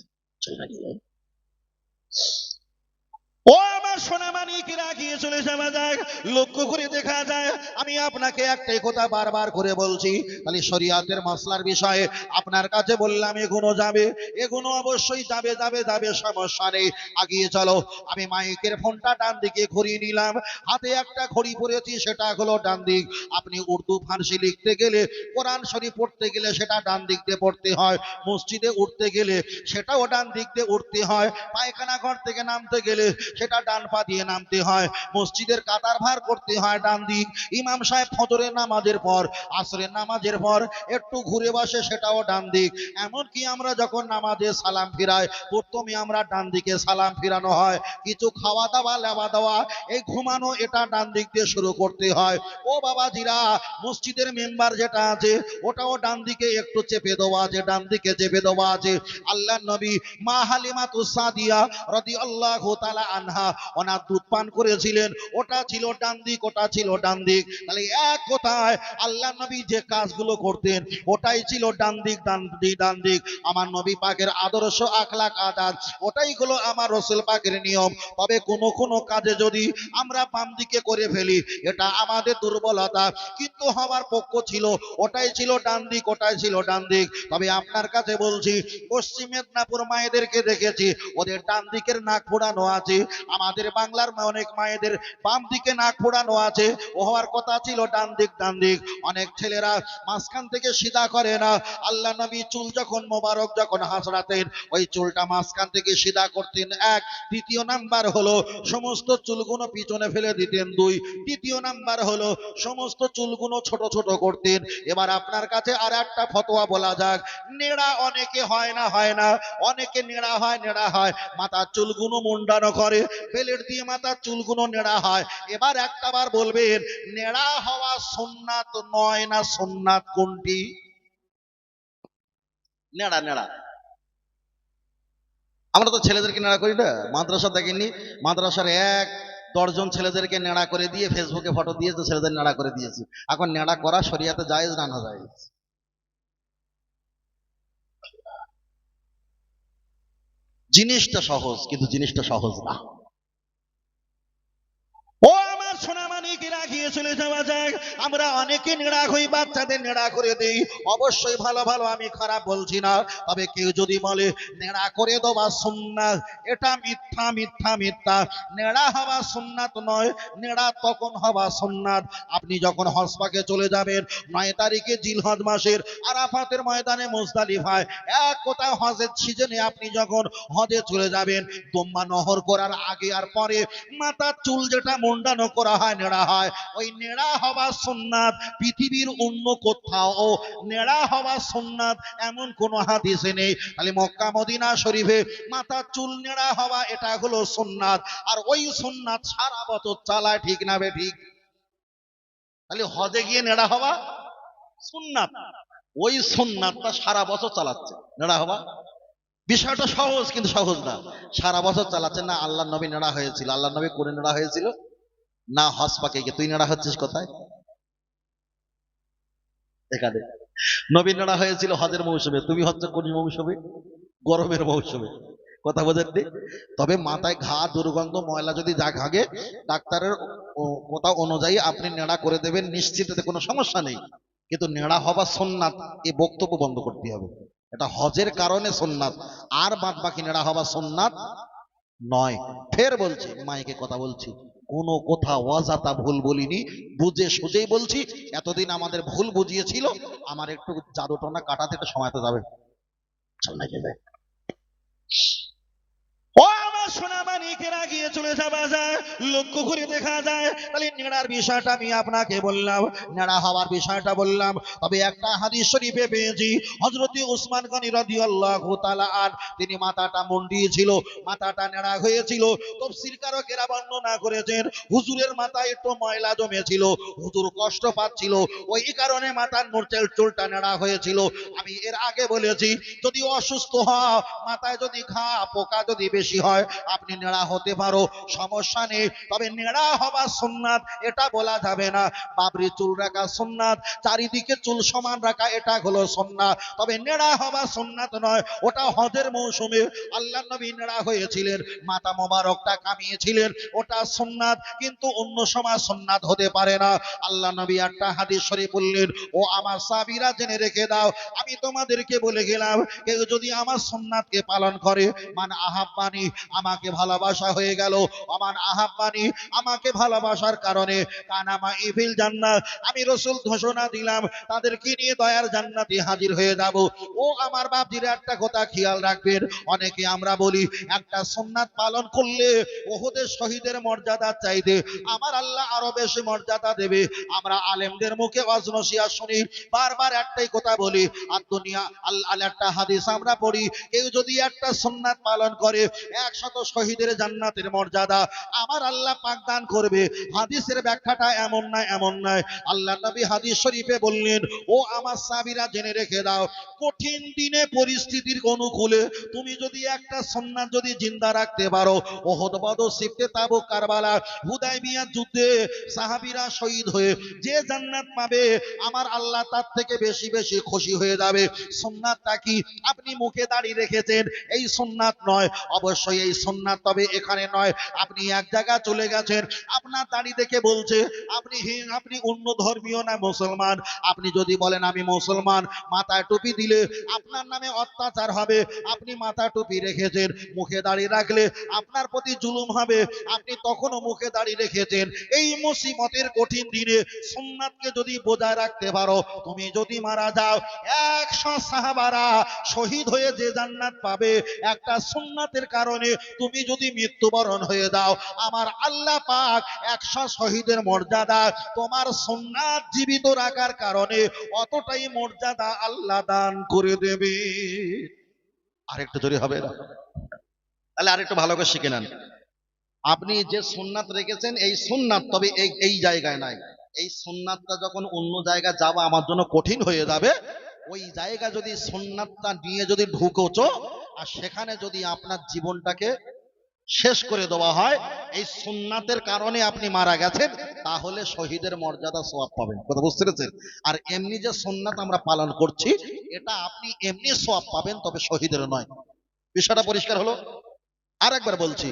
[SPEAKER 4] ও আমার সোনা মানিকেরা, গিয়ে চলে যাওয়া যায়, লক্ষ্য করে দেখা যায় আমি আপনাকে একটাই কথা বারবার করে বলছি, তাহলে শরিয়াতের মাসলার বিষয়ে আপনার কাছে বললাম এগুলো যাবে, এগুলো অবশ্যই যাবে যাবে যাবে, সমস্যা নেই, আগিয়ে চলো। আমি মাইকের ফোনটা ডান দিকে ঘুরিয়ে নিলাম, হাতে একটা ঘড়ি পরেছি, সেটা হলো ডান দিক। আপনি উর্দু ফার্সি লিখতে গেলে, কোরআন শরীফ পড়তে গেলে সেটা ডান দিক দিয়ে পড়তে হয়, মসজিদে উঠতে গেলে সেটাও ডান দিক দিয়ে উঠতে হয়, পায়খানা ঘর থেকে নামতে গেলে সেটা ডান পা দিয়ে নামতে হয়, মসজিদের কাতার ভার করতে হয় ডান দিক, ইমাম সাহেব ফজরের নামাজের পর, আসরের নামাজের পর একটু ঘুরে বসে, সেটাও ডান দিক। এমনকি আমরা যখন নামাজে সালাম ফিরাই, প্রথমে আমরা ডান দিকে সালাম ফিরানো হয়, কিছু খাওয়া দাওয়া লেওয়া দেওয়া, এই ঘুমানো, এটা ডান দিক দিয়ে শুরু করতে হয়। ও বাবাজিরা, মসজিদের মেম্বার যেটা আছে ওটাও ডান দিকে একটু চেপে দেওয়া আছে, ডান দিকে চেপে দেওয়া আছে। আল্লাহর নবী মা হালিমাতুস সাদিয়া রাদিয়াল্লাহু তাআলা আনহা, ওনার দুধ পান করেছিলেন, ওটা ছিল ডান দিক, ওটা ছিল ডান দিক। তাহলে এক কথায় আল্লাহ নবী যে কাজগুলো করতেন ওটাই ছিল ডান দিক, ডান দিক, ডান দিক। আমার নবী পাকের আদর্শ, আখলাক, আদাব, ওটাই হলো আমার রাসূল পাকের নিয়ম। তবে কোনো কোনো কাজে যদি আমরা বাম দিকে করে ফেলি, এটা আমাদের দুর্বলতা, কিন্তু হওয়ার পক্ষ ছিল ওটাই ছিল ডান দিক, ওটাই ছিল ডান দিক। তবে আপনার কাছে বলছি, পশ্চিম মেদিনীপুর মায়েদেরকে দেখেছি ওদের ডান দিকের নাক ফোড়ানো আছে, আমাদের বাংলার অনেক মায়েদের বাম দিকে নাক ফোড়ানো আছে, ও হওয়ার কথা ছিল ডান দিক, ডান দিক। অনেক ছেলেরা মাঝখান থেকে সিধা করে না, আল্লাহ নবী চুল যখন মোবারক যখন হাসড়াতেন, ওই চুলটা মাঝখান থেকে সিধা করতেন, এক। দ্বিতীয় নাম্বার হলো সমস্ত চুলগুলো পিছনে ফেলে দিতেন, দুই। তৃতীয় নাম্বার হলো সমস্ত চুলগুলো ছোট ছোট করতেন। এবার আপনার কাছে আর একটা ফতোয়া বলা যাক, নেড়া অনেকে হয় না, হয় না, অনেকে নেড়া হয়, নেড়া হয়, মাথার চুলগুলো মুন্ডানো করে, বেলের দিয়ে মাথার চুলগুলো নেড়া হয়। এবার একটা বার বলবেন, নেড়া হওয়া সুন্নাত নয় না সুন্নাত কোনটি? নেড়া, নেড়া। আমরা তো ছেলেদেরকে নেড়া করি না, মাদ্রাসা দেখেননি, মাদ্রাসার 10 জন ছেলেদেরকে নেড়া করে দিয়ে ফেসবুকে ফটো দিয়েছে, ছেলেদের নেড়া করে দিয়েছি। এখন নেড়া করা শরিয়াতে জায়েজ না না জায়েজ? জিনিসটা সহজ, কিন্তু জিনিসটা সহজ না। ও আমার সোনা মানিকেরা, রাখিয়ে চলে যাওয়া যাক। আমরা অনেকে নেড়া হই, বাচ্চাদের নেড়া করে দেই, অবশ্যই ভালো ভালো, আমি খারাপ বলছি না। তবে কেউ যদি বলে নেড়া করে দেওয়া সুন্নাত, এটা মিথ্যা মিথ্যা মিথ্যা। নেড়া হওয়া সুন্নাত নয়, নেড়া তখন হওয়া সুন্নাত আপনি যখন হজ পাকে চলে যাবেন 9 তারিখে জিলহজ মাসের আরাফাতের ময়দানে মুজদালিফায়, এক কথা হজের সিজনে আপনি যখন হজে চলে যাবেন, দুম্বা নহর করার আগে আর পরে মাথার চুল যেটা মুন্ডানো করা হয়, নেড়া হয়, ওই নেড়া হওয়া সুন্নাত পৃথিবীর অন্য কোথাও নেড়া হওয়া সুন্নাত এমন কোন হাদিসে নেই। তাহলে মক্কা মদিনা শরীফে মাথার চুল নেড়া হওয়া এটা হলো সুন্নাত, আর ওই সুন্নাত সারা বছর চালায়, ঠিক না বে ঠিক? তাহলে হজে গিয়ে নেড়া হওয়া সুন্নাত, ওই সুন্নাতটা সারা বছর চালাচ্ছে নেড়া হওয়া। বিষয়টা সহজ, কিন্তু সহজ না। সারা বছর চালাচ্ছে না। আল্লাহ নবী নেড়া হয়েছিল, আল্লাহ নবী করে নেড়া হয়েছিল না হজ পাকে গিয়ে? তুই নেড়া হচ্ছিস কোথায়? এখানে নবী নেড়া হয়েছিল হজের মৌসুমে, তুমি হচ্ছে কোন মৌসুমে? গরমের মৌসুমে। কথা বোঝেন নি? তবে মাথায় ঘা, দুর্গন্ধ, ময়লা যদি যা ঘাগে, ডাক্তারের কথা অনুযায়ী আপনি নেড়া করে দেবেন, নিশ্চিত, এতে কোনো সমস্যা নেই। কিন্তু নেড়া হবা সুন্নাত, এই বক্তব্য বন্ধ করতে হবে। এটা হজের কারণে সুন্নাত, আর বাদ বাকি নেড়া হবা সুন্নাত নয়। ফের বলছি, মাইকে কথা বলছি, কোনো কথা অজাতা ভুল বলিনি, বুঝে সুঝেই বলছি। এতদিন আমাদের ভুল বুঝিয়েছিল, আমার একটু জাদুটনা কাটাতে একটু সময় তো যাবে। চল না কে যায়। ও আমার সোনা মানিকেরা, গিয়ে চলে যাওয়া যায়, লক্ষ্য করে দেখা যায়। তাহলে নেড়ার বিষয়টা আমি আপনাকে বললাম, নেড়া হওয়ার বিষয়টা বললাম। তবে একটা হাদিস শরীফে পেয়েছি, হযরতে উসমান গনি রাদিয়াল্লাহু তাআলা আন, তিনি মাথাটা মুন্ডিয়েছিল, মাথাটা নেড়া হয়েছিল। তাফসীরকারকেরা বর্ণনা করেছেন, হুজুরের মাথায় একটু ময়লা জমেছিল, হুজুর কষ্ট পাচ্ছিল, ওই কারণে মাথার মোচেল চুলটা নেড়া হয়েছিল। আমি এর আগে বলেছি, যদি অসুস্থ হও, মাথায় যদি ঘা, পোকা যদি বেশি হয়, আপনি নেড়া হতে পারো, সমস্যা নেই। তবে নেড়া হওয়া সুন্নাত এটা বলা যাবে না। বাবরি চুল রাখা সুন্নাত, চারিদিকে চুল সমান রাখা, এটা হলো সুন্নাত। তবে নেড়া হওয়া সুন্নাত নয়, ওটা হজের মৌসুমে আল্লাহ নবী নেড়া হয়েছিলেন, মাথা মোবারকটা কামিয়েছিলেন, ওটা সুন্নাত। কিন্তু অন্য সময় সুন্নাত হতে পারে না। আল্লাহ নবী একটা হাদিস শরীফ বললেন, ও আমার সাহাবীরা জেনে রেখে দাও, আমি তোমাদেরকে বলে গেলাম, কেউ যদি আমার সুন্নাতকে পালন করে, মান আহাব্বানি, আমাকে ভালোবাসা হয়ে গেল, আমার আহাব্বানি, আমাকে ভালোবাসার কারণে, কানামা ইফিল জান্নাত, আমি রাসূল ঘোষণা দিলাম তাদেরকে নিয়ে দয়ার জান্নাতে হাজির হয়ে যাব। ও আমার বাপজিরা, একটা কথা খেয়াল রাখবেন, অনেকে আমরা বলি একটা সুন্নাত পালন করলে ওহুদের শহীদের মর্যাদা চাইতে আমার আল্লাহ আরো বেশি মর্যাদা দেবে। আমরা আলেমদের মুখে ওয়াজ-নসিহত শুনি, বারবার একটাই কথা বলি, আর দুনিয়া আল্লাহ একটা হাদিস আমরা পড়ি, কেউ যদি একটা সুন্নাত পালন করে 100 শহীদের জান্নাতের মর্যাদা আমার আল্লাহ পাক দান করবে। হাদিসের ব্যাখ্যাটা এমন নয়, এমন নয়। আল্লাহ নবী হাদিস শরীফে বললেন, ও আমার সাহাবীরা জেনে রেখে দাও, কঠিন দিনে পরিস্থিতির অনুকূলে তুমি যদি একটা সুন্নাত যদি জিন্দা রাখতে পারো, ওহদ, বদর, সিফতে, তাবুক, কারবালা, হুদায়বিয়া যুদ্ধে সাহাবীরা শহীদ হয়ে যে জান্নাত পাবে, আমার আল্লাহ তার থেকে বেশি বেশি খুশি হয়ে যাবে। সুন্নাতটা কি? আপনি মুখে দাঁড়িয়ে রেখেছেন, এই সুন্নাত নয়। অবশ্যই এই সুন্নাত, তবে এখানে নয়। আপনি এক জায়গা চলে গেছেন, আপনার দাড়ি দেখে বলছে আপনি অন্য ধর্মীয় না মুসলমান। আপনি যদি বলেন আমি মুসলমান, মাথায় টুপি দিলে আপনার নামে অত্যাচার হবে। আপনি মাথা টুপি রেখেছেন, মুখে দাড়ি রাখলে আপনার প্রতি জুলুম হবে। আপনি তখনও মুখে দাড়ি রেখেছেন। এই মুসিবতের কঠিন দিনে সুন্নাতকে যদি বজায় রাখতে পারো, তুমি যদি মারা যাও, 100 সাহাবারা শহীদ হয়ে যে জান্নাত পাবে, একটা সুন্নাতের কারণে তুমি যদি মৃত্যুবরণ হয়ে যাও, আমার আল্লাহ পাক 100 শহীদের মর্যাদা তোমার সুন্নাত জীবিত রাখার কারণে অতটাই মর্যাদা আল্লাহ দান করে দেবে। আরেকটু জোরে হবে না? তাহলে আরেকটু ভালো করে শিখে নেন। আপনি যে সুন্নাত রেখেছেন, এই সুন্নাত তবে এই জায়গায় নাই। এই সুন্নাতটা যখন অন্য জায়গায় যাওয়া আমার জন্য কঠিন হয়ে যাবে, ওই জায়গা যদি সুন্নাতটা নিয়ে যদি ঢুকোছো, আর সেখানে যদি আপনার জীবনটাকে শেষ করে দেওয়া হয়, এই সুন্নাতের কারণে আপনি মারা গেছেন, তাহলে শহীদের মর্যাদা সওয়াব পাবেন। কথা বুঝতে পেরেছেন? আর এমনি যে সুন্নাত আমরা পালন করছি, এটা আপনি এমনি সওয়াব পাবেন, তবে শহীদের নয়। বিষয়টা পরিষ্কার হলো? আর একবার বলছি,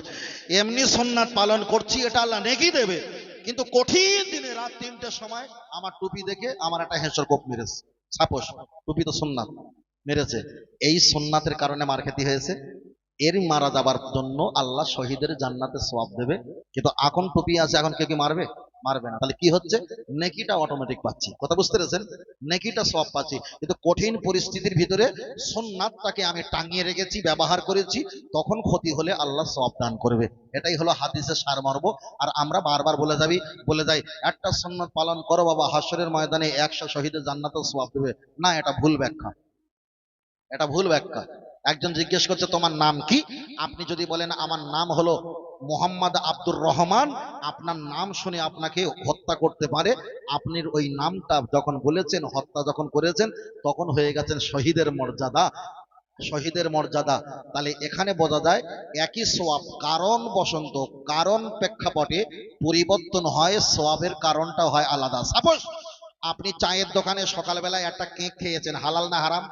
[SPEAKER 4] এমনি সুন্নাত পালন করছি, এটা আল্লাহ নেকি দেবে, কিন্তু কঠিন দিনে রাত 3টের সময় আমার টুপি দেখে আমার একটা হেঁচড় কোপ মেরেছে। সাপোজ টুপি তো সুন্নাত, মেরেছে। এই সুন্নাতের কারণে মার খেতে হয়েছে। এর মারা যাবার জন্য আল্লাহ শহীদের জান্নাতে সওয়াব দেবে। কিন্তু এখন টুপি আছে, এখন কেউ কি মারবে? মারবে না। তাহলে কি হচ্ছে? নেকিটা অটোমেটিক পাচ্ছি। কথা বুঝতে পেরেছেন? নেকিটা সওয়াব পাচ্ছি। কিন্তু কঠিন পরিস্থিতির ভিতরে সুন্নাতটাকে আমি টাঙিয়ে রেখেছি, ব্যবহার করেছি, তখন ক্ষতি হলে আল্লাহ সওয়াব দান করবে। এটাই হলো হাদিসের সারমর্ম। আর আমরা বারবার বলে যাই একটা সুন্নাত পালন করো বাবা, হাসরের ময়দানে 100 শহীদের জান্নাতে সওয়াব দেবে। না, এটা ভুল ব্যাখ্যা। এটা ভুল ব্যাখ্যা। একজন জিজ্ঞেস করছে তোমার নাম কি? আপনি যদি বলেন আমার নাম হলো মোহাম্মদ আব্দুর রহমান, আপনার নাম শুনে আপনাকে হত্যা করতে পারে। আপনি ওই নামটা যখন বলেছেন, হত্যা যখন করেছেন, তখন হয়ে গেছেন শহীদের মর্যাদা। শহীদের মর্যাদা। তাহলে এখানে বোঝা যায় একই সোয়াব কারণ বসন্ত, কারণ প্রেক্ষাপটে পরিবর্তন হয়, সোয়াবের কারণটা হয় আলাদা। সাপোজ আপনি চায়ের দোকানে সকালবেলায় একটা কেক খেয়েছেন, হালাল না হারাম?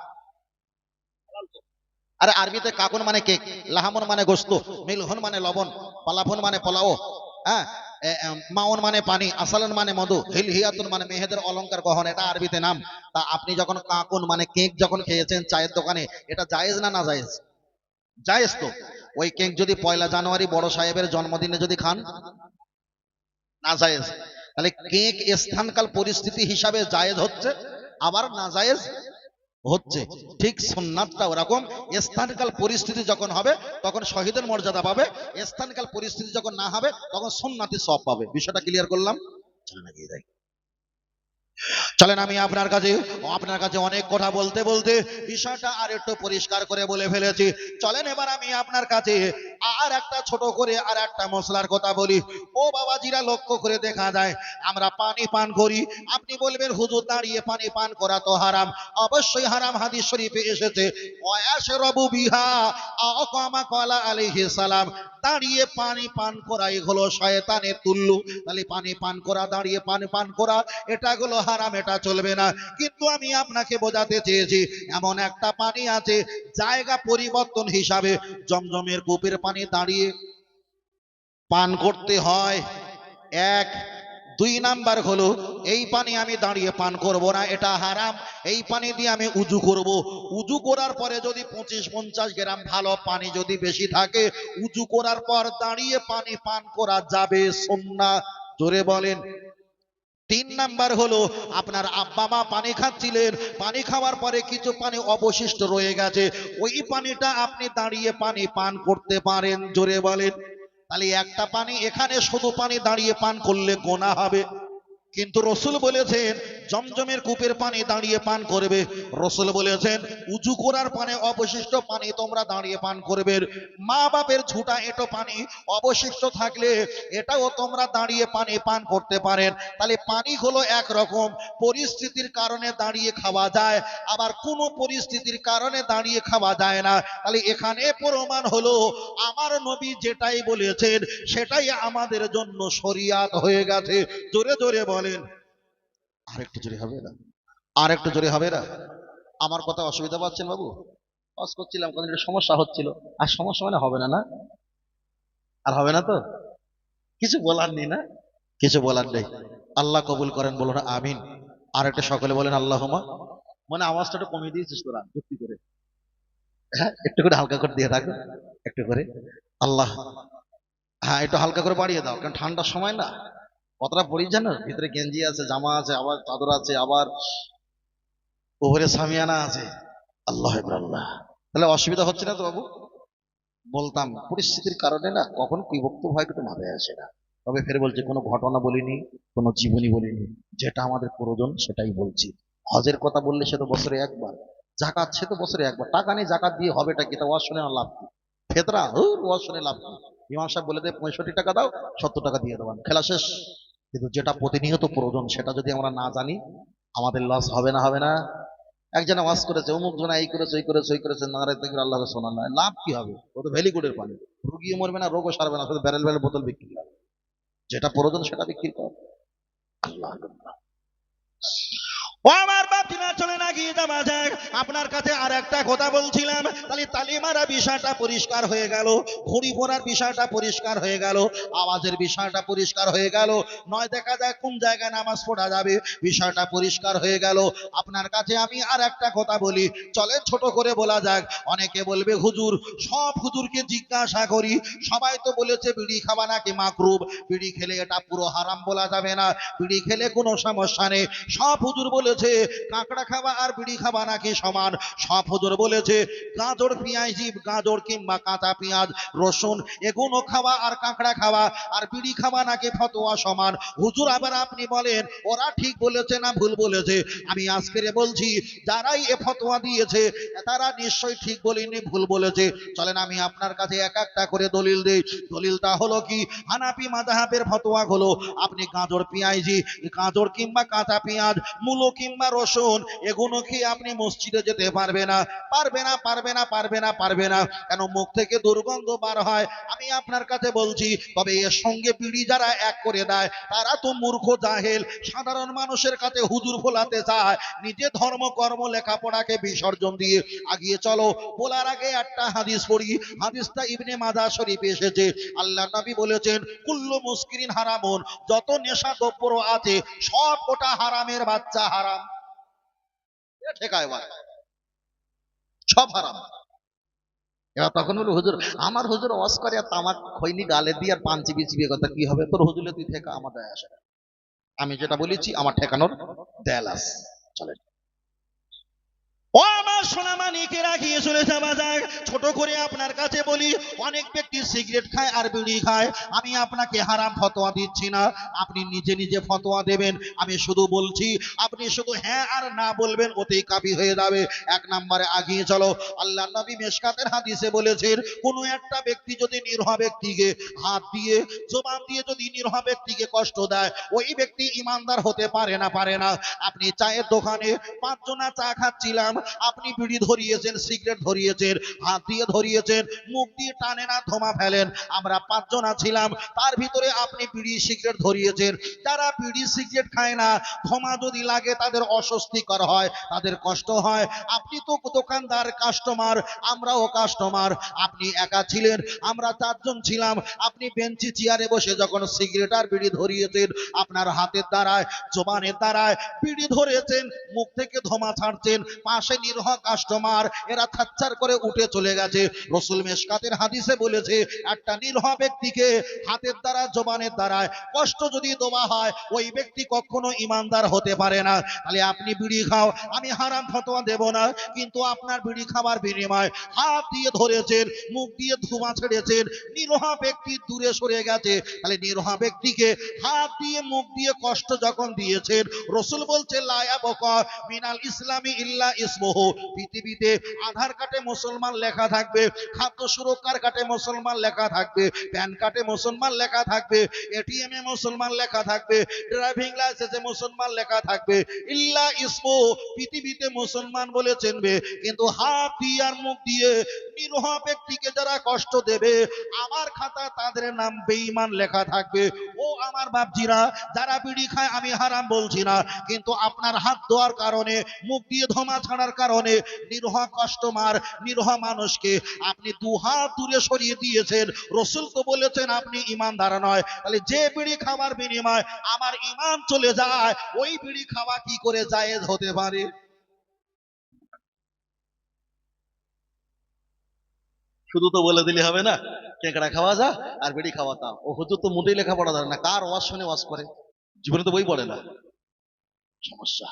[SPEAKER 4] আরে আরবিতে কাকুন মানে কেক, লাহামুন মানে গোস্ত, মিলহুন মানে লবণ, পালাফুন মানে পোলাও, হ্যাঁ, মাউন মানে পানি, আসালুন মানে মধু, হিলহিয়াতুন মানে মেহেদের অলংকার গহন, এটা আরবিতে নাম। তা আপনি যখন কাকুন মানে কেক যখন খেয়েছেন চায়ের দোকানে, এটা জায়েজ না না জায়েজ? জায়েজ তো। ওই কেক যদি 1 জানুয়ারি বড় সাহেবের জন্মদিনে যদি খান, না জায়েজ। তাহলে কেক স্থানকাল পরিস্থিতি হিসাবে জায়েজ হচ্ছে, আবার না জায়েজ হচ্ছে। ঠিক সুন্নাতটা ওরকম, স্থানকাল পরিস্থিতি যখন হবে তখন শহীদের মর্যাদা পাবে, স্থানকাল পরিস্থিতি যখন না হবে তখন সুন্নাতি সওয়াব পাবে। বিষয়টা ক্লিয়ার করলাম? চলেন এগিয়ে যাই। চলেন আমি আপনার কাছে অনেক কথা বলতে বলতে বিষয়টা আর একটু পরিষ্কার করে বলে ফেলেছি। চলেন এবার আমি আপনার কাছে আর একটা ছোট করে আর একটা মশলার কথা বলি। ও বাবাজিরা, লক্ষ্য করে দেখা যায় আমরা পানি পান করি। আপনি বলবেন হুজুর দাঁড়িয়ে পানি পান করা তো হারাম। অবশ্যই হারাম, হাদিস শরীফে এসেছে ওয়াশরাবু বিহা আকামা ক্বালা আলাইহিস সালাম, দাঁড়িয়ে পানি পান করাই হলো শয়তানের তুল্য। তাহলে পানি পান করা, দাঁড়িয়ে পানি পান করা, এটা হলো হারাম, এটা চলবে না। কিন্তু আমি আপনাকে বোঝাতে চেয়েছি এমন একটা পানি আছে জায়গা পরিবর্তন হিসাবে জমজমের কূপের পানি দাঁড়িয়ে পান করতে হয়, 1। 2 নাম্বার হলো এই পানি আমি দাঁড়িয়ে পান করব না, এটা হারাম। এই পানি দিয়ে আমি উজু করব। উজু করার পরে যদি 25-50 গ্রাম ভালো পানি যদি বেশি থাকে, উজু করার পর দাঁড়িয়ে পানি পান করা যাবে, সুন্নাহ। জোরে বলেন। 3 নাম্বার হলো আপনার আব্বা মা পানি খাচ্ছিলেন, পানি খাওয়ার পরে কিছু পানি অবশিষ্ট রয়ে গেছে, ওই পানিটা আপনি দাঁড়িয়ে পানি পান করতে পারেন। জোরে বলেন। তাহলে একটা পানি, এখানে শুধু পানি দাঁড়িয়ে পান করলে গোনাহ হবে। কিন্তু রসুল বলেছেন জমজমের কূপের পানি দাঁড়িয়ে পান করবে। রসুল বলেছেন উজু করার পানি, অবশিষ্ট পানি তোমরা দাঁড়িয়ে পান করবে। মা বাপের ঝুটা এটো পানি অবশিষ্ট থাকলে এটাও তোমরা দাঁড়িয়ে পানি পান করতে পারেন। তাহলে পানি হলো একরকম, পরিস্থিতির কারণে দাঁড়িয়ে খাওয়া যায়, আবার কোনো পরিস্থিতির কারণে দাঁড়িয়ে খাওয়া যায় না। তাহলে এখানে প্রমাণ হলো আমার নবী যেটাই বলেছেন সেটাই আমাদের জন্য শরিয়াত হয়ে গেছে। জোরে জোরে বলেন। আরেকটু জোরে হবে না? আরেকটু জোরে হবে না? আমার কথা অসুবিধা পাচ্ছেন বাবু? পাস করছিলাম, কোনো একটা সমস্যা হচ্ছিল। আর সমস্যা মানে হবে না, না আর হবে না তো? কিছু বলার নেই, না কিছু বলার নেই। আল্লাহ কবুল করেন, বলুন আমিন। আর একটা সকলে বলেন আল্লাহুম্মা। মানে আওয়াজটা একটু কমিয়ে দিয়েছিস তোরা যুক্তি করে, হ্যাঁ একটু করে হালকা করে দিয়ে রাখো, একটু করে। আল্লাহ, হ্যাঁ একটু হালকা করে বাড়িয়ে দাও, কারণ ঠান্ডার সময় না। কতটা পরি জানো? ভিতরে গেঞ্জি আছে, জামা আছে, আবার চাদর আছে, আবার উপরে সামিয়ানা আছে। আল্লাহ আকবার, আল্লাহ। তাহলে অসুবিধা হচ্ছে না তো বাবু? বলতাম পরিস্থিতির কারণে না কখন কি বক্তব্য হয় কিন্তু মাথায় আসে না। তবে ফের বলছি, কোনো ঘটনা বলিনি, কোনো জীবনী বলিনি, যেটা আমাদের প্রয়োজন সেটাই বলছি। হজের কথা বললে সে তো বছরে একবার, জাকাত সে তো বছরে একবার। টাকা নেই, জাকাত দিয়ে হবেটা কি? তা ওয়াজ শুনে লাভ কি? ফেতরা ওয়াজ শুনে লাভ কি? ইমাম সাহেব বলে দেয় 65 টাকা দাও, 70 টাকা দিয়ে দেবেন, খেলা শেষ। কিন্তু যেটা প্রতিনিয়ত প্রয়োজন সেটা যদি আমরা না জানি, আমাদের লস হবে না? হবে না? একজন ওয়াজ করেছে, অমুক জনা এই করেছে, ওই করেছে, ওই করেছে, নারে তাকবীর, আল্লাহ শোনা না, লাভ কি হবে? ও তো ভেলিগুডের পানি, রুগিয়ে মরবে না, রোগও সারবে না, শুধু ব্যারেল ব্যারেল বোতল বিক্রি হবে। যেটা প্রয়োজন সেটা বিক্রি কর। আল্লাহ আকবার। ও আমার বাপজিরা চলে না গিয়ে যাওয়া যাক। আপনার কাছে আর একটা কথা বলছিলাম, তাহলে তালিমারা বিষয়টা পরিষ্কার হয়ে গেল, ঘুড়ি পড়ার বিষয়টা পরিষ্কার হয়ে গেল, আওয়াজের বিষয়টা পরিষ্কার হয়ে গেল, নয় দেখা যায় কোন জায়গায় নামাজ পড়া যাবে বিষয়টা পরিষ্কার হয়ে গেল। আপনার কাছে আমি আর একটা কথা বলি, চলে ছোট করে বলা যাক। অনেকে বলবে হুজুর, সব হুজুরকে জিজ্ঞাসা করি, সবাই তো বলেছে বিড়ি খাওয়া নাকি মাকরুহ, বিড়ি খেলে এটা পুরো হারাম বলা যাবে না, বিড়ি খেলে কোনো সমস্যা নেই। সব হুজুর বলেছে কাঁকড়া খাওয়া আর বিড়ি খাওয়া নাকি সমান। সব হুজুর বলেছে গাজর পেঁয়াজি, গাজর কিংবা কাঁচা পেঁয়াজ রসুন এগুলো খাওয়া আর কাঁকড়া খাওয়া আর বিড়ি খাওয়া নাকি ফতোয়া সমান। হুজুর আবার আপনি বলেন ওরা ঠিক বলেছে না ভুল বলেছে? আমি আজকের বলছি, যারাই এ ফতোয়া দিয়েছে তারা নিশ্চয়ই ঠিক বলেনি, ভুল বলেছে। চলেন আমি আপনার কাছে এক একটা করে দলিল দেই। দলিলটা হলো কি, হানাফি মাযহাবের ফতোয়া হলো আপনি গাজর পেঁয়াজি, গাজর কিংবা কাঁচা পেঁয়াজ, মূলো কিংবা রসুন এগুলো খেয়ে আপনি মসজিদে যেতে পারবে না, পারবে না, পারবে না, পারবে না, পারবে না। কেন? মুখ থেকে দুর্গন্ধ বার হয়। আমি আপনার কাছে বলছি, তবে এর সঙ্গে বিড়ি যারা এক করে দেয় তারা তো মূর্খ জাহেল, সাধারণ মানুষের কাছে হুজুর ফোলাতে চায়, নিজে ধর্ম কর্ম লেখাপড়াকে বিসর্জন দিয়ে আগিয়ে চলো। বলার আগে একটা হাদিস পড়ি, হাদিসটা ইবনে মাজাহ শরীফে এসেছে। আল্লাহ নবী বলেছেন কুল্লু মুস্কিরিন হারামুন, যত নেশা দ্রব্য আছে সব ওটা হারামের বাচ্চা, হারাম। ঠেকায় বল, সব হারাম। এবার তখন হলো হুজুর, আমার হুজুর ওয়াজ করে আর তামাক খৈনি গালে দিয়ে আর পান চিবিয়ে চিবিয়ে, কথা কি হবে তোর হুজুরে, তুই ঠেকা, আমার দায় আসে না। আমি যেটা বলেছি আমার ঠেকানোর দেয়াল আছে। চলেন ও আমার সোনা মানিকেরা, গিয়ে চলে যাওয়া যাক। ছোট করে আপনার কাছে বলি, অনেক ব্যক্তি সিগারেট খায় আর বিড়ি খায়। আমি আপনাকে হারাম ফতোয়া দিচ্ছি না, আপনি নিজে নিজে ফতোয়া দেবেন। আমি শুধু বলছি, আপনি শুধু হ্যাঁ আর না বলবেন, ওতেই কাফি হয়ে যাবে। এক নম্বরে আগিয়ে চলো। আল্লাহ নবী মেশকাতের হাদিসে বলেছেন, কোনো একটা ব্যক্তি যদি নিরহ ব্যক্তিকে হাত দিয়ে জবান দিয়ে যদি নিরহ ব্যক্তিকে কষ্ট দেয়, ওই ব্যক্তি ইমানদার হতে পারে না, পারে না। আপনি চায়ের দোকানে পাঁচজনা চা খাচ্ছিলাম, আপনি বিড়ি ধরিয়েছেন, সিগারেট ধরিয়েছেন, হাত দিয়ে ধরিয়েছেন, মুখ দিয়ে টানে না ধোঁয়া ফেলেন। আমরা পাঁচজনা ছিলাম, তার ভিতরে আপনি বিড়ি সিগারেট ধরিয়েছেন। যারা বিড়ি সিগারেট খায় না, ধোঁয়া যদি লাগে তাদের অস্বস্তিকর হয়, তাদের কষ্ট হয়। আপনি তো দোকানদার, কাস্টমার, আমরাও কাস্টমার। আপনি একা ছিলেন, আমরা চারজন ছিলাম। আপনি বেঞ্চি চেয়ারে বসে যখন সিগারেট আর বিড়ি ধরিয়েছেন, আপনার হাতের দ্বারায় জবানের দ্বারায় বিড়ি ধরেছেন, মুখ থেকে ধোঁয়া ছাড়ছেন, পাশে নিরহ কাস্টমার, এরা থাচ্চার করে উঠে চলে গেছে। রসুল মেশকাতের হাদিসে বলেছে, একটা নিরহ ব্যক্তিকে হাতের দ্বারা জবানের দ্বারায় কষ্ট যদি দেওয়া হয়, ওই ব্যক্তি কখনো ইমানদার হতে পারে না। তাহলে আপনি বিড়ি খাও, আমি হারাম ফতোয়া দেব না, কিন্তু আপনার বিড়ি খাবার বিনিময় হাত দিয়ে ধরেছেন, মুখ দিয়ে ধোঁয়া ছেড়েছেন, নিরহ ব্যক্তি দূরে সরে গেছে। তাহলে নিরহ ব্যক্তিকে হাত দিয়ে মুখ দিয়ে কষ্ট যখন দিয়েছেন, রসুল বলছে লা ইয়াবকা মিনাল ইসলামি ইল্লা ইসমুহু। পৃথিবীতে আধার কার্ডে মুসলমান লেখা থাকবে, খাদ্য সুরক্ষার কার্ডে মুসলমান লেখা থাকবে, প্যান কার্ডে মুসলমান লেখা থাকবে, এটিএম এ মুসলমান লেখা থাকবে, ড্রাইভিং লাইসেন্সে মুসলমান লেখা থাকবে, ইল্লা ইসমু, পৃথিবীতে মুসলমান বলে চিনবে। কিন্তু হাত দিয়ে আর মুখ দিয়ে নিরহ ব্যক্তিকে যারা কষ্ট দেবে, আমার খাতা তাদের নাম বেঈমান লেখা থাকবে। ও আমার বাপজিরা, যারা বিড়ি খায় আমি হারাম বলছি না, কিন্তু আপনার হাত ধোয়ার কারণে, মুখ দিয়ে ধোঁয়া ছাড়ার কারণে নিরহ কাস্টমার, নিরহ মানুষকে আপনি দু হাত দূরে সরিয়ে দিয়েছেন। রসুল তো বলেছেন আপনি ইমানদার নয়। তাহলে যে বিড়ি খাওয়ার বিনিময় আমার ইমান চলে যায়, ওই বিড়ি খাওয়া কি করে জায়েজ হতে পারে? শুধু তো বলে দিলে হবে না, কেঁকড়া খাওয়া যা আর বিড়ি খাওয়া তা। ও হুজুর তো মোটেই লেখাপড়া জানে না, কার ওয়াজ শুনে ওয়াজ করে, জীবনে তো বই পড়ে না, সমস্যা।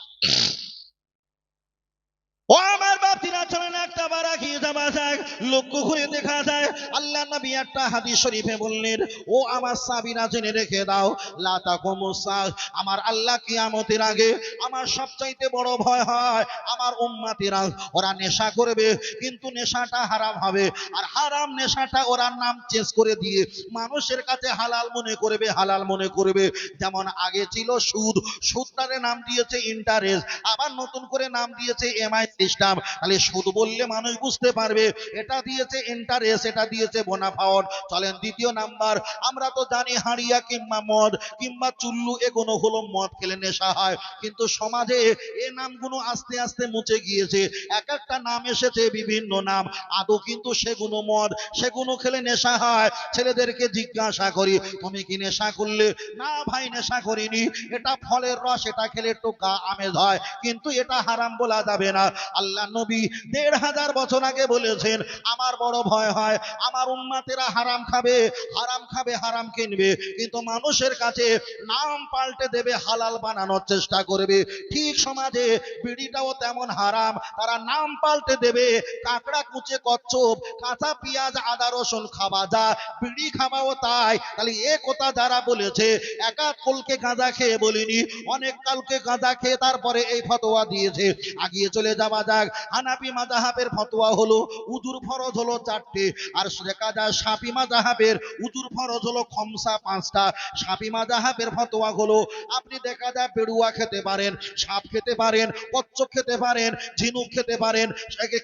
[SPEAKER 4] ও আমার বাতিরা, চলেন একটা বার আগিয়ে যাওয়া যাক। লক্ষ্য করে দেখা যায় আল্লাহ নবী একটা হাদিস শরীফে বললেন, ও আমার সাহাবীরা জেনে রেখে দাও, লা তাকুমুস সাআহ, আমার আল্লাহ কিয়ামতের আগে আমার সবচাইতে বড় ভয় হয় আমার উম্মতিরা, ওরা নেশা করবে, কিন্তু নেশাটা হারাম হবে, আর হারাম নেশাটা ওরা নাম চেঞ্জ করে দিয়ে মানুষের কাছে হালাল মনে করবে, হালাল মনে করবে। যেমন আগে ছিল সুদ, সুদটারে নাম দিয়েছে ইন্টারেস্ট, আবার নতুন করে নাম দিয়েছে এমআই সিস্টেম। তাহলে সুদ বললে মানুষ বুঝতে পারবে করবে, এটা দিয়েছে ইন্টারেস্ট, এটা দিয়েছে বোনাফাউড। চলেন দ্বিতীয় নাম্বার, আমরা তো জানি হাড়িয়া কিংবা মদ কিংবা চুল্লু এগুলো হলো মদ খেলে নেশা হয়, কিন্তু সমাজে এ নামগুলো আস্তে আস্তে মুছে গিয়েছে। এক একটা নাম এসেছে, বিভিন্ন নাম, আদৌ কিন্তু সেগুলো মদ, সেগুলো খেলে নেশা হয়। ছেলেদেরকে জিজ্ঞাসা করি, তুমি কি নেশা করলে? না ভাই, নেশা করিনি, এটা ফলের রস, এটা খেলে একটু গা আমেজ হয়, কিন্তু এটা হারাম বলা যাবে না। আল্লাহ নবী ১৫০০ বছর আগে বলেছেন, আমার বড় ভয় হয় আমার উম্মতেরা হারাম খাবে, হারাম খাবে, হারাম কিনবে, কিন্তু মানুষের কাছে নাম পাল্টে দেবে, হালাল বানানোর চেষ্টা করবে। ঠিক সমাজে বিড়িটাও তেমন হারাম, তারা নাম পাল্টে দেবে, কাঁকড়া কুচে কচ্ছপ, কাঁচা পেঁয়াজ আদা রসুন খাওয়া যা, বিড়ি খাওয়াও তাই। তাহলে এ কথা যারা বলেছে, একা কলকে গাঁজা খেয়ে বলিনি, অনেক কালকে গাঁজা খেয়ে তারপরে এই ফতোয়া দিয়েছে। আগিয়ে চলে যাওয়া যাক। হানাফি মাযহাবের ফতোয়া হলো উজুর ফরজ হলো 4টে, আর কাজা শাফি মাযহাবের উজুর ফরজ হলো খমসা 5টা। শাফি মাযহাবের ফতোয়া হলো আপনি দেখা যায় বেড়ুয়া খেতে পারেন, সাপ খেতে পারেন, কচ্ছপ খেতে পারেন, ঝিনুক খেতে পারেন,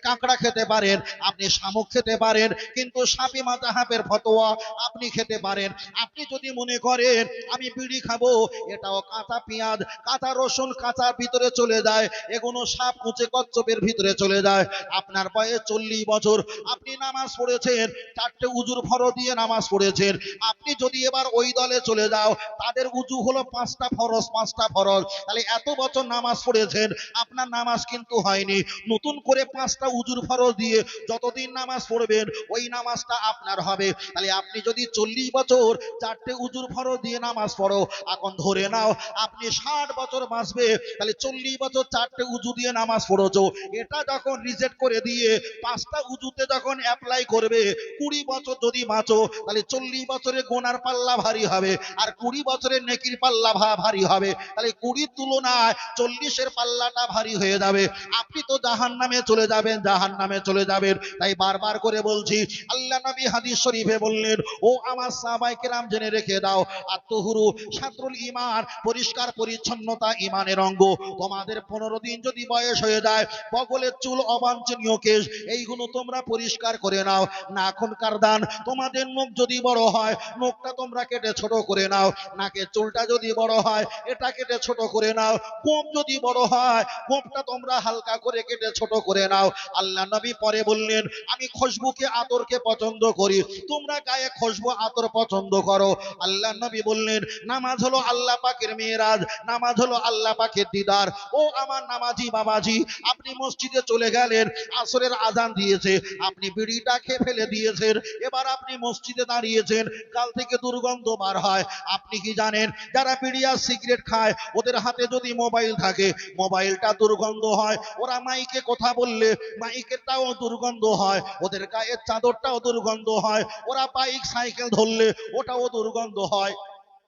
[SPEAKER 4] কাঁকড়া খেতে পারেন, আপনি শামুক খেতে পারেন, কিন্তু শাফি মাযহাবের ফতোয়া আপনি খেতে পারেন। আপনি যদি মনে করেন আমি বিড়ি খাবো, এটাও কাঁচা পেঁয়াজ, কাঁচা রসুন, কাঁচা ভিতরে চলে যায়, এগুলো সাপ কুচে কচ্ছপের ভিতরে চলে যায়। আপনার বয়স 40 বছর, আপনি নামাজ পড়েছেন, 4টে উজুর ফরজ দিয়ে নামাজ পড়েছেন। আপনি যদি এবার ওই দলে চলে যাও, তাদের উজু হলো 5টা ফরজ, 5টা ফরজ। তাহলে এত বছর নামাজ পড়েছেন, আপনার নামাজ কিন্তু হয়নি। নতুন করে 5টা উজুর ফরজ দিয়ে যতদিন নামাজ পড়বেন, ওই নামাজটা আপনার হবে। তাহলে আপনি যদি 40 বছর 4টে উজুর ফরজ দিয়ে নামাজ পড়ো, এখন ধরে নাও আপনি 60 বছর বাঁচবে, তাহলে 40 বছর 4টে উজু দিয়ে নামাজ পড়েছো, এটা যখন রিজেক্ট করে দিয়ে 5টা উজুতে যখন অ্যাপ্লাই করবে, 20 বছর যদি বাঁচো, তাহলে 40 বছরে গোনার পাল্লা ভারী হবে, আর 20 বছরের নেকির পাল্লা ভারী হবে। তাহলে 20 তুলনায় 40-এর পাল্লাটা ভারী হয়ে যাবে। আপনি তো জাহান্নামে চলে যাবেন, জাহান্নামে চলে যাবেন। তাই বারবার করে বলছি, আল্লাহ নবী হাদিস শরীফে বললেন, ও আমার সাহাবায়ে কেরাম জেনে রেখে দাও, আত্মহুরু শাতরুল ঈমান, পরিষ্কার পরিচ্ছন্নতা ঈমানের অঙ্গ। তোমাদের 15 দিন যদি বয়স হয়ে যায়, বগলের চুল, অবাঞ্ছনীয় কেশ, এইগুলো তোমরা পরিষ্কার করে নাও। নাখনকার দান, তোমাদের নখ যদি বড় হয়, নখটা তোমরা কেটে ছোট করে নাও। নাকের চুলটা যদি বড় হয়, এটা কেটে ছোট করে নাও। কোপ যদি বড় হয়, কোপটা তোমরা হালকা করে কেটে ছোট করে নাও। আল্লাহ নবী পরে বললেন, আমি খুশবুকে আতরকে পছন্দ করি, তোমরা গায়ে খুশবু আতর পছন্দ করো। আল্লাহ নবী বললেন, নামাজ হলো আল্লাহ পাকের মেরাজ, নামাজ হলো আল্লাহ পাকের দিদার। ও আমার নামাজি বাবাজি, আপনি মসজিদে চলে গেলেন, আসরের আজান দিয়েছে, আপনি বিড়িটা খেয়ে ফেলে দিয়েছেন, এবার আপনি মসজিদে দাঁড়িয়েছেন, কাল থেকে দুর্গন্ধ বার হয়। আপনি কি জানেন, যারা বিড়ি আর সিগারেট খায়, ওদের হাতে যদি মোবাইল থাকে, মোবাইলটা দুর্গন্ধ হয়। ওরা মাইকে কথা বললে মাইকেরটাও দুর্গন্ধ হয়, ওদের গায়ের চাদরটাও দুর্গন্ধ হয়, ওরা বাইক সাইকেল ধরলে ওটাও দুর্গন্ধ হয়।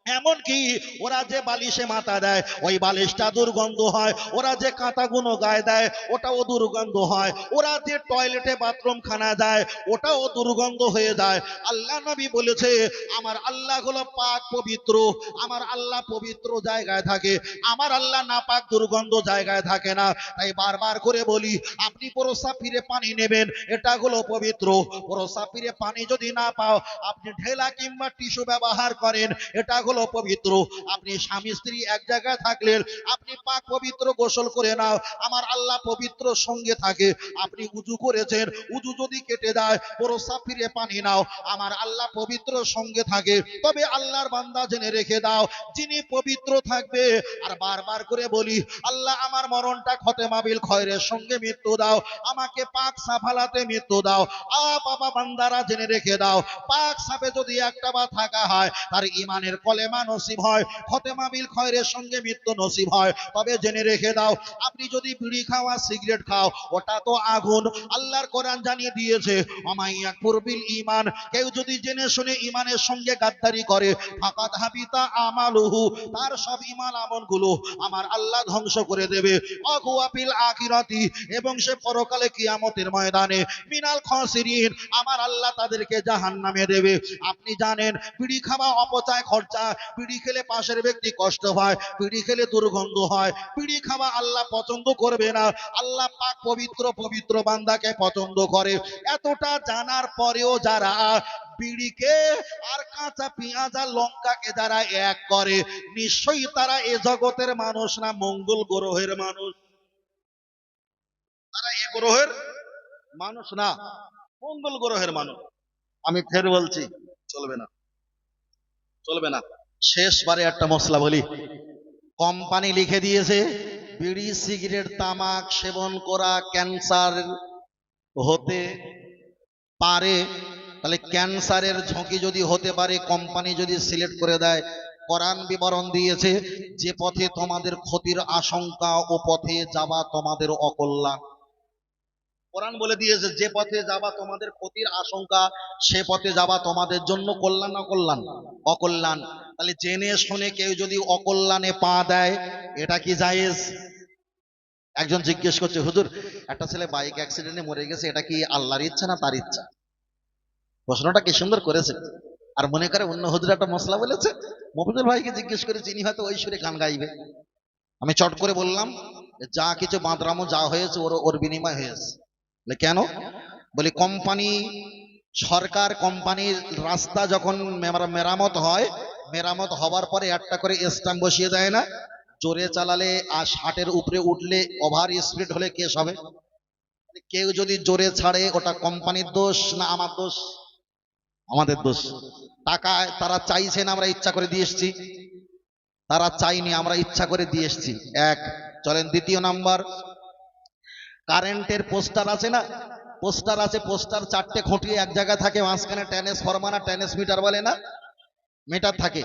[SPEAKER 4] এমনকি ওরা যে বালিশে মাথা দেয়, ওই বালিশটা দুর্গন্ধ হয়। ওরা যে কাঁটাগুলো গায়ে দেয়, ওটাও দুর্গন্ধ হয়। ওরা যে টয়লেটে বাথরুম খানা যায়, ওটাও দুর্গন্ধ হয়ে যায়। আল্লাহ নবী বলেছে, আমার আল্লাহ হলো পাক পবিত্র, আমার আল্লাহ পবিত্র জায়গায় থাকে, আমার আল্লাহ নাপাক দুর্গন্ধ জায়গায় থাকে না। তাই বারবার করে বলি, আপনি প্রস্রাবের পানি নেবেন, এটা হলো পবিত্র। প্রস্রাবের পানি যদি না পাও, আপনি ঢেলা কিংবা টিস্যু ব্যবহার করেন, এটা হলো পবিত্র। আপনি স্বামী স্ত্রী এক জায়গায় থাকলেন, আপনি পাক পবিত্র গোসল করে নাও, আমার আল্লাহ পবিত্র সঙ্গে থাকে। আপনি উজু করেছেন, উজু যদি কেটে যায়, প্রস্রাব ফিরে পানি নাও, আমার আল্লাহ পবিত্র সঙ্গে থাকে। তবে আল্লাহর বান্দা জেনে রেখে দাও, যিনি পবিত্র থাকবে, আর বারবার করে বলি, আল্লাহ আমার মরণটা খতেমা বিল খয়রের সঙ্গে মৃত্যু দাও, আমাকে পাক সাফালাতে মৃত্যু দাও। বাবা বান্দারা জেনে রেখে দাও, পাক সাফে যদি একটা বা থাকা হয়, তার ঈমানের কলেমা নসিব হয়, খতেমা বিল খয়রের সঙ্গে মৃত্যু নসিব হয়। তবে জেনে রেখে দাও, আপনি যদি বিড়ি খাও আর সিগারেট খাও, ওটা তো আগুন। আল্লাহর কোরআন জানিয়ে দিয়েছে, আমাইয়াকুর বিল ঈমান, কেউ যদি জেনে শুনে ঈমানের সঙ্গে গাদ্দারি করে, ফাকাদ হাবিতা আমালুহু, তার সব ঈমান আমলগুলো আমার আল্লাহ ধ্বংস করে দেবে। ওয়াহুয়া ফিল আখিরাতি, এবং সে পরকালে কিয়ামতের ময়দানে মিনাল খাসিরিন, আমার আল্লাহ তাদেরকে জাহান্নামে দেবে। আপনি জানেন, বিড়ি খাওয়া অপচয় খরচা, বিড়ি খেলে পাশের ব্যক্তি কষ্ট হয়, বিড়ি খেলে দুর্গন্ধ হয়, বিড়ি খাওয়া আল্লাহ পছন্দ করবে না। আল্লাহ পাক পবিত্র পবিত্র বান্দাকে পছন্দ করে। এতটা জানার পরেও যারা বিড়িকে আর কাঁচা পেঁয়াজ আর লঙ্কাকে যারা এক করে, নিশ্চয়ই তারা এ জগতের মানুষ না, মঙ্গল গ্রহের মানুষ। তারা এ গ্রহের মানুষ না, মঙ্গল গ্রহের মানুষ। আমি ফের বলছি, চলবে না, চলবে না। শেষবারে একটা মশলা বলি, কোম্পানি লিখে দিয়েছে বিড়ি সিগারেট তামাক সেবন করা ক্যান্সার হতে পারে। তাহলে ক্যান্সারের ঝুঁকি যদি হতে পারে, কোম্পানি যদি সিলেক্ট করে দেয়, কোরআন বিবরণ দিয়েছে যে পথে তোমাদের ক্ষতির আশঙ্কা ও পথে যাবা তোমাদের অকল্যাণ। কোরআন বলে দিয়েছে যে পথে যাবা তোমাদের ক্ষতির আশঙ্কা, সে পথে যাবা তোমাদের জন্য কল্যাণ অকল্যাণ, অকল্যাণ। তাহলে জেনে শুনে কেউ যদি অকল্যাণে পা দেয়, এটা কি জায়েজ? একজন জিজ্ঞেস করছে, হুজুর একটা ছেলে বাইক অ্যাক্সিডেন্টে মরে গেছে, এটা কি আল্লাহর ইচ্ছা না তার ইচ্ছা? প্রশ্নটা কি সুন্দর করেছে। আর মনে করে অন্য হুজুর একটা মশলা বলেছে, মফিজুল ভাইকে জিজ্ঞেস করে, যিনি হয়তো ওই সুরে গান গাইবে। আমি চট করে বললাম, যা কিছু বাঁদরামো যা হয়েছে ওর বিনিময় হয়েছে। কেন? বলি কোম্পানি, সরকার কোম্পানির রাস্তা যখন মেরামত হয়, মেরামত হবার পরে একটা করে স্ট্যাম্প বসিয়ে দেয় না? জোরে চালালে আর 60-এর উপরে উঠলে ওভার স্পিড হলে কেস হবে। কেউ যদি জোরে ছাড়ে, ওটা কোম্পানির দোষ না আমার দোষ? আমাদের দোষ। টাকা তারা চাইছে না, আমরা ইচ্ছা করে দিয়ে এসছি? তারা চাইনি, আমরা ইচ্ছা করে দিয়ে এসছি। এক। চলেন দ্বিতীয় নাম্বার, কারেন্টের পোস্টার আছে না? পোস্টার আছে, পোস্টার 4টে খুঁটি এক জায়গায় থাকে, মাঝখানে ট্রান্সফরমার না ট্রান্সমিটার বলে না, মিটার থাকে,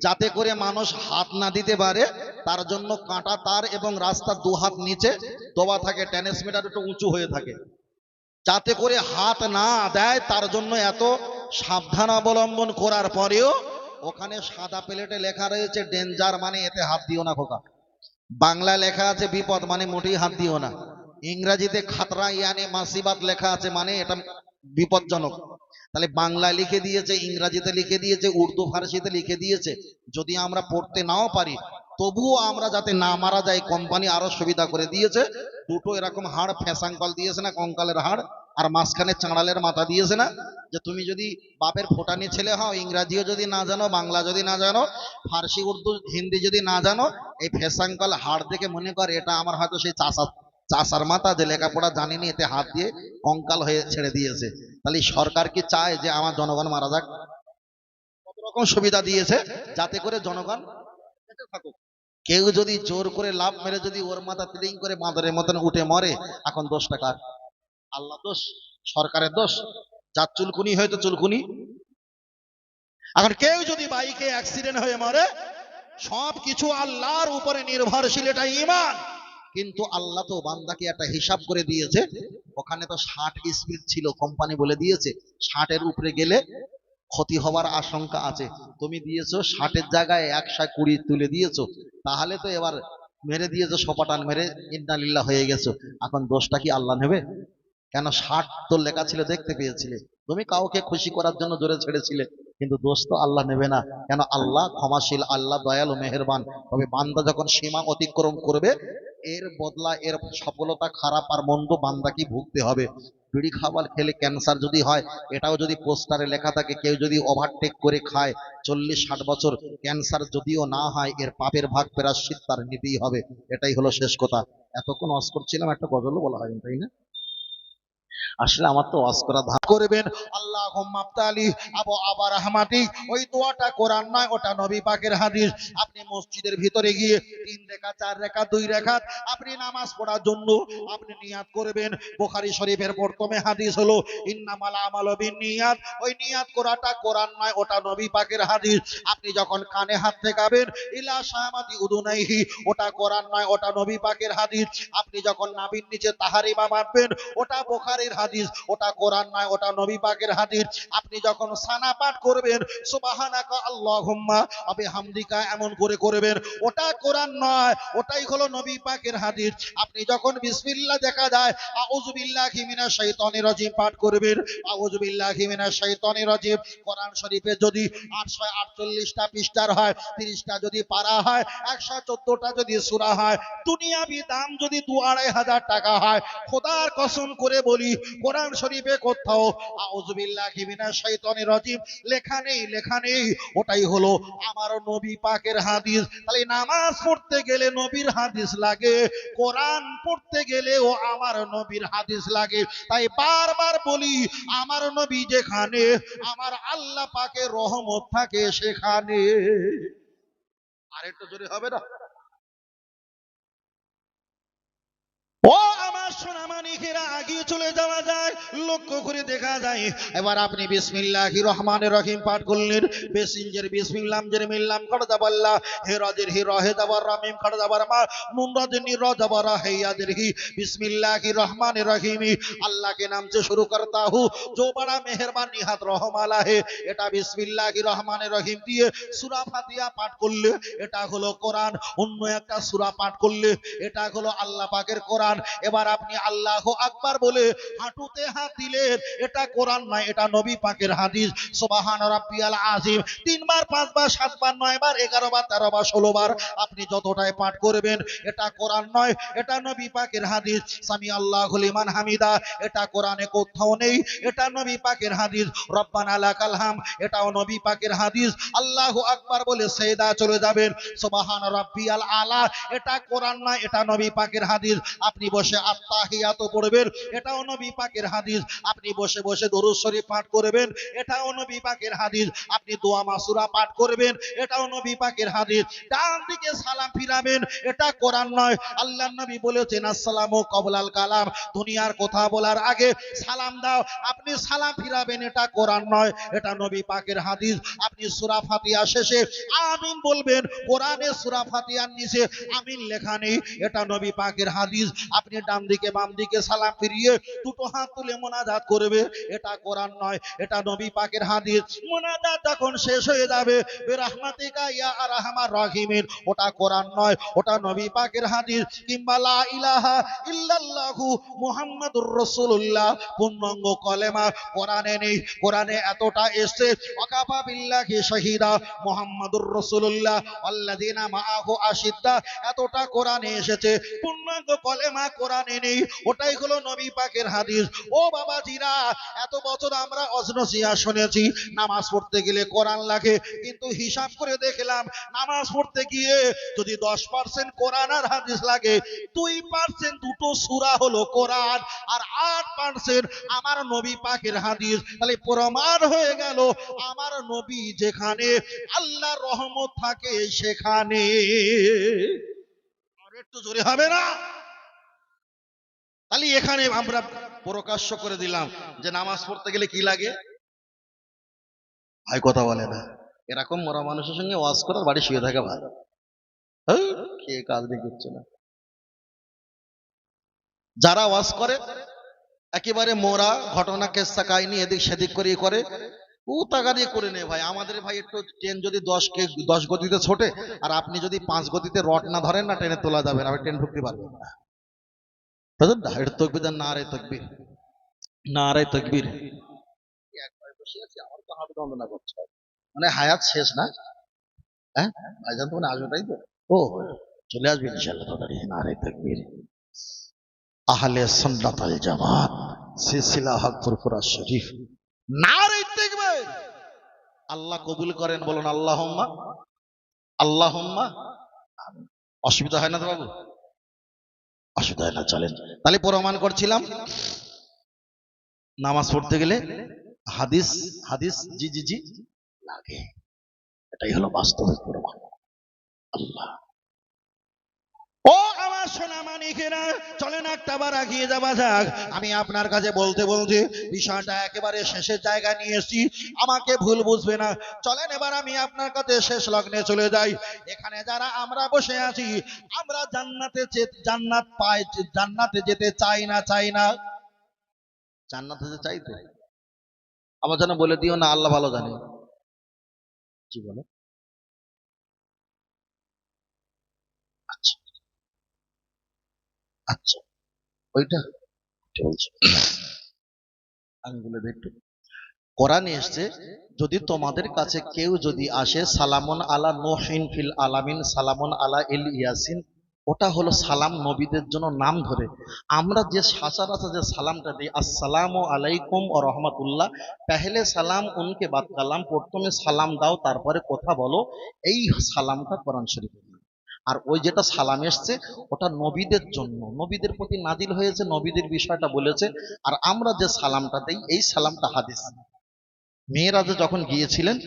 [SPEAKER 4] যাতে করে মানুষ হাত না দিতে পারে তার জন্য কাঁটা তার এবং রাস্তা 2 হাত নিচে দবা থাকে, ট্রান্সমিটার একটু উঁচু হয়ে থাকে, যাতে করে হাত না দেয় তার জন্য এত সাবধান অবলম্বন করার পরেও ওখানে সাদা প্লেটে লেখা রয়েছে ডেঞ্জার, মানে এতে হাত দিও না খোকা। বাংলা লেখা আছে বিপদ, মানে মোটেই হাত দিও না। ইংরেজিতে খাতরা ইয়ানে মাসিবাত লেখা আছে, মানে এটা বিপজ্জনক। তাহলে বাংলায় লিখে দিয়েছে, ইংরেজিতে লিখে দিয়েছে, উর্দু ফারসিতে লিখে দিয়েছে। যদি আমরা পড়তে নাও পারি, তবুও আমরা যাতে না মারা যাই, কোম্পানি আরো সুবিধা করে দিয়েছে। দুটো এরকম হাড় ফেসাঙ্কল দিয়েছে না, কঙ্কালের হাড়, আর মাঝখানে চাঁড়ালের মাথা দিয়েছে না, যে তুমি যদি বাপের ফোটানি ছেলে হও, ইংরাজিও যদি না জানো, বাংলা যদি না জানো, ফার্সি উর্দু হিন্দি যদি না জানো, এই ফেসাঙ্কল হাড় দেখে মনে কর এটা আমার হয়তো সেই চাষার মাথা, যে লেখাপড়া জানিনি, এতে হাত দিয়ে কঙ্কাল হয়ে ছেড়ে দিয়েছে। তাহলে সরকার কি চায় যে আমার জনগণ মারা যাক? কত রকম সুবিধা দিয়েছে যাতে করে জনগণ বেঁচে থাকুক। কেউ যদি জোর করে লাভ মেরে যদি ওর মাথা তিলিং করে বাঁদরের মতন উঠে মরে, এখন দোষটা কার? আল্লাহ দোষ? সরকারের দোষ? যার চুলকুনি হয়তো চুলকুনি। এখন কেউ যদি বাইকে অ্যাক্সিডেন্ট হয়ে মরে, সব কিছু আল্লাহর উপরে নির্ভরশীল, এটা ঈমান। কিন্তু আল্লাহ তো বান্দাকে একটা হিসাব করে দিয়েছে, ওখানে তো 60 স্পিড ছিল, কোম্পানি বলে দিয়েছে 60-এর উপরে গেলে ক্ষতি হওয়ার আশঙ্কা আছে। তুমি দিয়েছো 60-এর জায়গায় 120 তুলে দিয়েছো, তাহলে তো এবার মেরে দিয়েছো, সপাটান মেরে ইন্নালিল্লাহ হয়ে গেছো। এখন দোষটা কি আল্লাহ নেবে? কেন 60 তো লেখা ছিল, দেখতে পেয়েছিলে, তুমি কাউকে খুশি করার জন্য জোরে ছেড়েছিলে, কিন্তু দোষ তো আল্লাহ নেবে না। কেন? আল্লাহ ক্ষমাশীল, আল্লাহ দয়ালু মেহেরবান। তবে বান্দা যখন সীমা অতিক্রম করবে, এর বদলা, এর সফলতা খারাপ আর মন্দ বান্দাকে ভুগতে হবে। বিড়ি খাবার খেলে ক্যান্সার যদি হয়, এটাও যদি পোস্টারে লেখা থাকে, কেউ যদি ওভারটেক করে খায় 40-60 বছর, ক্যান্সার যদিও না হয়, এর পাপের ভাগ প্রায়শ্চিত্ত তার নিতেই হবে। এটাই হলো শেষ কথা। এতক্ষণ ওয়াজ করছিলাম, একটা গজলও বলা হয়নি, তাই না? আসলে আমার তো ওয়াজ করা ধার করবেন। আল্লাহুম্মা আফতালি আবু আবা রাহমাতি, ওই দোয়াটা কোরআন নয়, ওটা নবী পাকের হাদিস। আপনি মসজিদের ভিতরে গিয়ে 3 রাকাত 4 রাকাত 2 রাকাত আপনি নামাজ পড়ার জন্য আপনি নিয়াত করবেন। বুখারী শরীফের প্রথমে হাদিস হলো ইন্নামাল আমালু বিন্নিয়াত, ওই নিয়াত করাটা কোরআন নয়, ওটা নবী পাকের হাদিস। আপনি যখন কানে হাত ঠেকাবেন ইলা শামাতি উদুনাইহি, ওটা কোরআন নয়, ওটা নবী পাকের হাদিস। আপনি যখন নাভির নিচে তাহারিমা বাঁধবেন, ওটা বুখারীর হাদিস। হাদিস, ওটা কোরআন নয়, ওটা নবী পাকের হাদিস। আপনি যখন সানা পাঠ করবেন সুবহানাকা আল্লাহুম্মা ওয়া বিহামদিকা এমন করে করবেন, ওটা কোরআন নয়, ওটাই হলো নবী পাকের হাদিস। আপনি যখন বিসমিল্লাহ দেখা যায় আউযু বিল্লাহি মিনাশ শাইতানির রাজিম পাঠ করবেন, আউযু বিল্লাহি মিনাশ শাইতানির রাজিম। কোরআন শরীফে যদি 848টা পৃষ্ঠার হয়, 30টা যদি পারা হয়, 114টা যদি সূরা হয়, দুনিয়াবি দাম যদি 2-2.5 টাকা হয়, খোদার কসম করে বলি কোরআন শরীফে কোথাও আউযু বিল্লাহি মিনাশ শাইতানির রাজিম লেখা নেই, লেখা নেই। ওটাই হলো আমার নবী পাকের হাদিস। তাহলে নামাজ পড়তে গেলে নবীর হাদিস লাগে, কোরআন পড়তে গেলেও আমার নবীর হাদিস লাগে। তাই বারবার বলি আমার নবী যেখানে, আমার আল্লাহ পাকের রহমত থাকে সেখানে। আর একটু জোরে হবে না? ও আমার সোনামানিকেরা, আগিয়ে চলে যাওয়া যায়, লক্ষ্য করে দেখা যায়। এবার আপনি বিসমিল্লাহির রহমানির রহিম পাঠ করলেন, বেসিনজের বিসমিল্লাহ জের মিল্লাম করে দাবাল্লা, হে রাজের হি রহে দাবার রামিম করে দাবার মা, নুন রাজের নি র দাবার হে ইয়াদের হি, বিসমিল্লাহির রহমানির রহিম। আল্লাহ के नाम से शुरू करता हूँ जो बड़ा मेहरबान निहात रहम वाला है। এটা বিসমিল্লাহির রহমানির রহিম দিয়ে সূরা ফাতিহা পাঠ করলে এটা হলো কোরআন, অন্য একটা সূরা পাঠ করলে এটা হলো আল্লাহ পাকের কোরআন। এবার আপনি আল্লাহু আকবার বলে হাঁটুতে হাত দিলেন, এটা কোরআন নয়, এটা নবী পাকের হাদিস। সুবহান রাব্বিয়াল আযীম 3 বার 5 বার 7 বার 9 বার 11 বার 13 বার 16 বার আপনি যতটাই পাঠ করবেন, এটা কোরআন নয়, এটা নবী পাকের হাদিস। সামি আল্লাহু লিমান হামিদা, এটা কোরআনে কোথাও নেই, এটা নবী পাকের হাদিস। রব্বানা লাকাল হাম, এটাও নবী পাকের হাদিস। আল্লাহু আকবার বলে সেজদা চলে যাবেন, সুবহান রাব্বিয়াল আলা, এটা কোরআন নয়, এটা নবী পাকের হাদিস। আপনি বসে আত্তাহিয়াত পড়বেন, এটাও নবী পাকের হাদিস। আপনি বসে বসে দরুদ শরীফ পাঠ করবেন, এটাও নবী পাকের হাদিস। আপনি দোয়া মাসুরা পাঠ করবেন, এটাও নবী পাকের হাদিস। ডান দিকে সালাম ফিরাবেন, এটা কোরআন নয়। আল্লাহর নবী বলেছেন আসসালামু ক্বাবলাল কালাম, দুনিয়ার কথা বলার আগে সালাম দাও। আপনি সালাম ফিরাবেন, এটা কোরআন নয়, এটা নবী পাকের হাদিস। আপনি সূরা ফাতিহা শেষে আমিন বলবেন, কোরআনে সূরা ফাতিহার নিচে আমিন লেখা নেই, এটা নবী পাকের হাদিস। আপনি ডান দিকে বাম দিকে সালাম ফিরিয়ে দুটো হাত তুলে মোনাজাত করবে, এটা কোরআন নয়, এটা নবী পাকের হাদিস। মোনাজাত যখন শেষ হয়ে যাবে বিরহমাতিকা ইয়া আরহামার রাহিমিন, ওটা কোরআন নয়, ওটা নবী পাকের হাদিস। কিংবা লা ইলাহা ইল্লাল্লাহু মুহাম্মাদুর রাসূলুল্লাহ পূর্ণাঙ্গ কলেমা কোরআনে নেই। কোরআনে এতটা এসেছে ওয়াকাফা বিল্লাহি শাহিদা মুহাম্মাদুর রাসূলুল্লাহ ওয়াল্লাযিনা মাআহু আশিদ্দা, এতটা কোরআনে এসেছে। পূর্ণাঙ্গ কলেমা কোরআনে নেই, ওটাই হলো নবী পাকের হাদিস। ও বাবাজিরা, এত বছর আমরা অজনসিয়া শুনেছি নামাজ পড়তে গেলে কোরআন লাগে, কিন্তু হিসাব করে দেখলাম নামাজ পড়তে গিয়ে যদি 10% কোরআন আর হাদিস লাগে, 2% দুটো সূরা হলো কোরআন, আর 8% আমার নবী পাকের হাদিস। তাহলে প্রমাণ হয়ে গেল আমার নবী যেখানে, আল্লাহর রহমত থাকে সেখানে। আর একটু জোরে হবে না? তাহলে এখানে আমরা প্রকাশ্য করে দিলাম যে নামাজ পড়তে গেলে কি লাগে। ভাই কথা বলে না, এরকম মরা মানুষের সঙ্গে ওয়াজ করার বাড়ি শুয়ে থাকা ভালো। কে কাজ দিয়ে করছে না। যারা ওয়াজ করে একেবারে মোরা ঘটনা কেসা কাহিনী এদিক সেদিক করে ও টাকা দিয়ে করে নেয়। ভাই আমাদের ভাই একটু ট্রেন যদি 10 গতিতে ছোটে আর আপনি যদি 5 গতিতে রড না ধরেন না, ট্রেনে তোলা যাবে না, ট্রেন ঢুকতে পারবেন না। বুঝলেন না? এটা তকবির, নারে তকবির, নারে তকবির। একবার বসে আছি, আমার তো হাত যন্ত্রণা করছে, মানে হায়াত শেষ না। হ্যাঁ ভাইজান, তো আসবে তাই তো? ও চলে আসবে ইনশাআল্লাহ তাড়াতাড়ি। নারে তকবির। আহলে সুন্নাত ওয়াল জামাত সিলসিলা হক ফুরফুরা শরীফ, নারে তাকবীর। আল্লাহ কবুল করেন, বলুন আল্লাহুম্মা আল্লাহুম্মা। অসুবিধা হয় না তো বাবু? অসুবিধা হয় না, চলেন। তাহলে প্রমাণ করছিলাম নামাজ পড়তে গেলে হাদিস হাদিস জি জি জি লাগে, এটাই হলো বাস্তবিক প্রমাণ। আল্লাহ। ও আমার সোনা মানিকেরা, চলেন একটা বার এগিয়ে যাওয়া যাক। আমি আপনার কাছে বলতে বিষয়টা একেবারে শেষের জায়গায় নিয়ে এসেছি, আমাকে ভুল বুঝবে না। চলেন এবার আমি আপনার কাছে শেষ লগ্নে চলে যাই। এখানে যারা আমরা বসে আছি, আমরা জান্নাতে যেতে চাই না?
[SPEAKER 3] জান্নাত যেতে চাই তো? আমার যেন বলে দিও না আল্লাহ ভালো জানে। কি বলো? আচ্ছা আচ্ছা, ওইটা বলছি আমি বলে দিই একটু। কোরআনে এসছে, যদি তোমাদের কাছে কেউ যদি আসে সালামুন আলা নূহিন ফিল আলামিন সালামুন আলা ইয়াসিন, ওটা হলো সালাম নবীদের জন্য নাম ধরে। আমরা যে সচরাচর যে সালামটা দিই আসসালামু আলাইকুম ও রহমাতুল্লাহ, পেহলে সালাম উনকে বাদ কালাম, প্রথমে সালাম দাও তারপরে কথা বলো, এই সালামটা কোরআন শরীফে। আর ওই যেটা সালাম এসছে ওটা নবীদের জন্য, নবীদের প্রতি নাজিল হয়েছে, নবীদের বিষয়টা বলেছে। আর আমরা যে সালামটা দেই এই সালামটা হাদিস। মেয়েরাজে যখন গিয়েছিলেন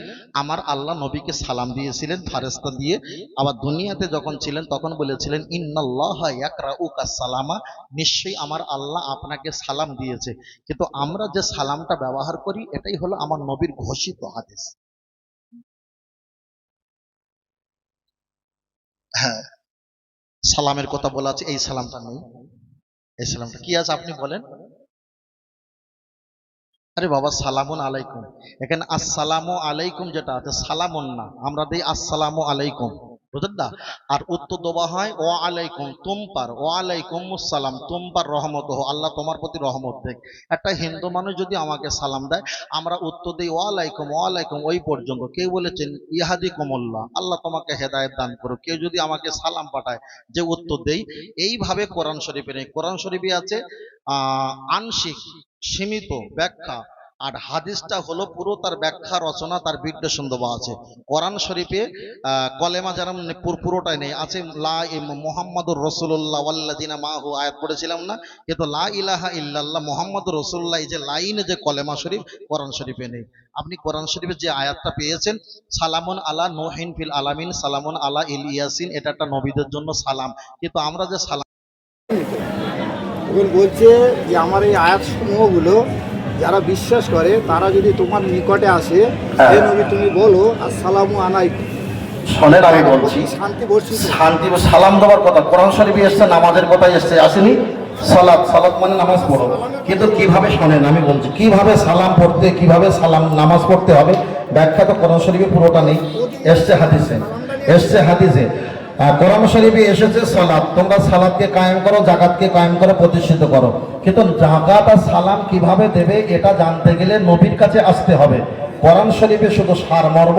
[SPEAKER 3] আমার আল্লাহ নবীকে সালাম দিয়েছিলেন ফারেস্তা দিয়ে। আবার দুনিয়াতে যখন ছিলেন তখন বলেছিলেন ইন্নাল্লাহা ইয়াকরাউকা সালামা, নিশ্চয়ই আমার আল্লাহ আপনাকে সালাম দিয়েছে। কিন্তু আমরা যে সালামটা ব্যবহার করি এটাই হলো আমার নবীর ঘোষিত হাদিস। হ্যাঁ, সালামের কথা বলা আছে, এই সালামটা নেই। এই সালামটা কি আছে আপনি বলেন? আরে বাবা সালামুন আলাইকুম, এখানে আসসালামু আলাইকুম যেটা আছে সালামুন না, আমরা দেই আসসালামু আলাইকুম, বুঝলেন না? আর উত্তর দেওয়া হয় ওয়া আলাইকুম, তুম পার ওয়া আলাইকুম আসসালাম, তুম পার রহমত হো, আল্লাহ তোমার প্রতি রহমত দেখ। একটা হিন্দু মানুষ যদি আমাকে সালাম দেয় আমরা উত্তর দিই ওয়া আলাইকুম ওই পর্যন্ত। কেউ বলেছেন ইহাদিকুমুল্লাহ, আল্লাহ তোমাকে হেদায়েত দান করো। কেউ যদি আমাকে সালাম পাঠায় যে উত্তর দেই। এইভাবে কোরআন শরীফে নেই। কোরআন শরীফে আছে আংশিক সীমিত ব্যাখ্যা, আর হাদিসটা হলো পুরো তার ব্যাখ্যা রচনা তার বিদ্বেষণ দেওয়া আছে। কোরআন শরীফে কলেমা যেরকম পুরোটাই নেই, আছে লা মুহাম্মাদুর রাসূলুল্লাহ ওয়াল্লাযিনা মাহু আয়াত পড়েছিলাম না, কিন্তু লা ইলাহা ইল্লাল্লাহ মুহাম্মাদুর রাসূলুল্লাহ এই যে লাইনে যে কলেমা শরীফ কোরআন শরীফে নেই। আপনি কোরআন শরীফে যে আয়াতটা পেয়েছেন সালামুন আলা নূহিন ফিল আলামিন সালামুন আলা ইয়াসিন, এটা একটা নবীদের জন্য সালাম। কিন্তু আমরা যে সালাম
[SPEAKER 2] এখন বলছে যে আমার এই আয়াত সমূহগুলো যারা বিশ্বাস করে তারা যদি তোমার নিকটে আসে হে নবী তুমি বলো আসসালামু আলাইকুম।
[SPEAKER 1] শোনেন আমি বলছি,
[SPEAKER 2] শান্তি বর্ষিত।
[SPEAKER 1] শান্তি বা সালাম দেওয়ার কথা কোরআন শরীফে এসছে, নামাজের কথা এসছে, আসেনি? সালাত, সালাত মানে নামাজ পড়ো। কিন্তু কিভাবে, শোনেন আমি বলছি কিভাবে সালাম পড়তে, কিভাবে সালাম নামাজ পড়তে হবে ব্যাখ্যা তো কোরআন শরীফে পুরোটা নেই, এসছে হাদিসে। এসছে হাদিসে কোরআন শরীফে এসেছে সালাত, তোমরা সালাতকে কায়েম করো, জাকাতকে কায়েম করে প্রতিষ্ঠিত করো। কিন্তু জাকাত আর সালাম কিভাবে দেবে এটা জানতে গেলে নবীর কাছে আসতে হবে। কোরআন শরীফে শুধু সারমর্ম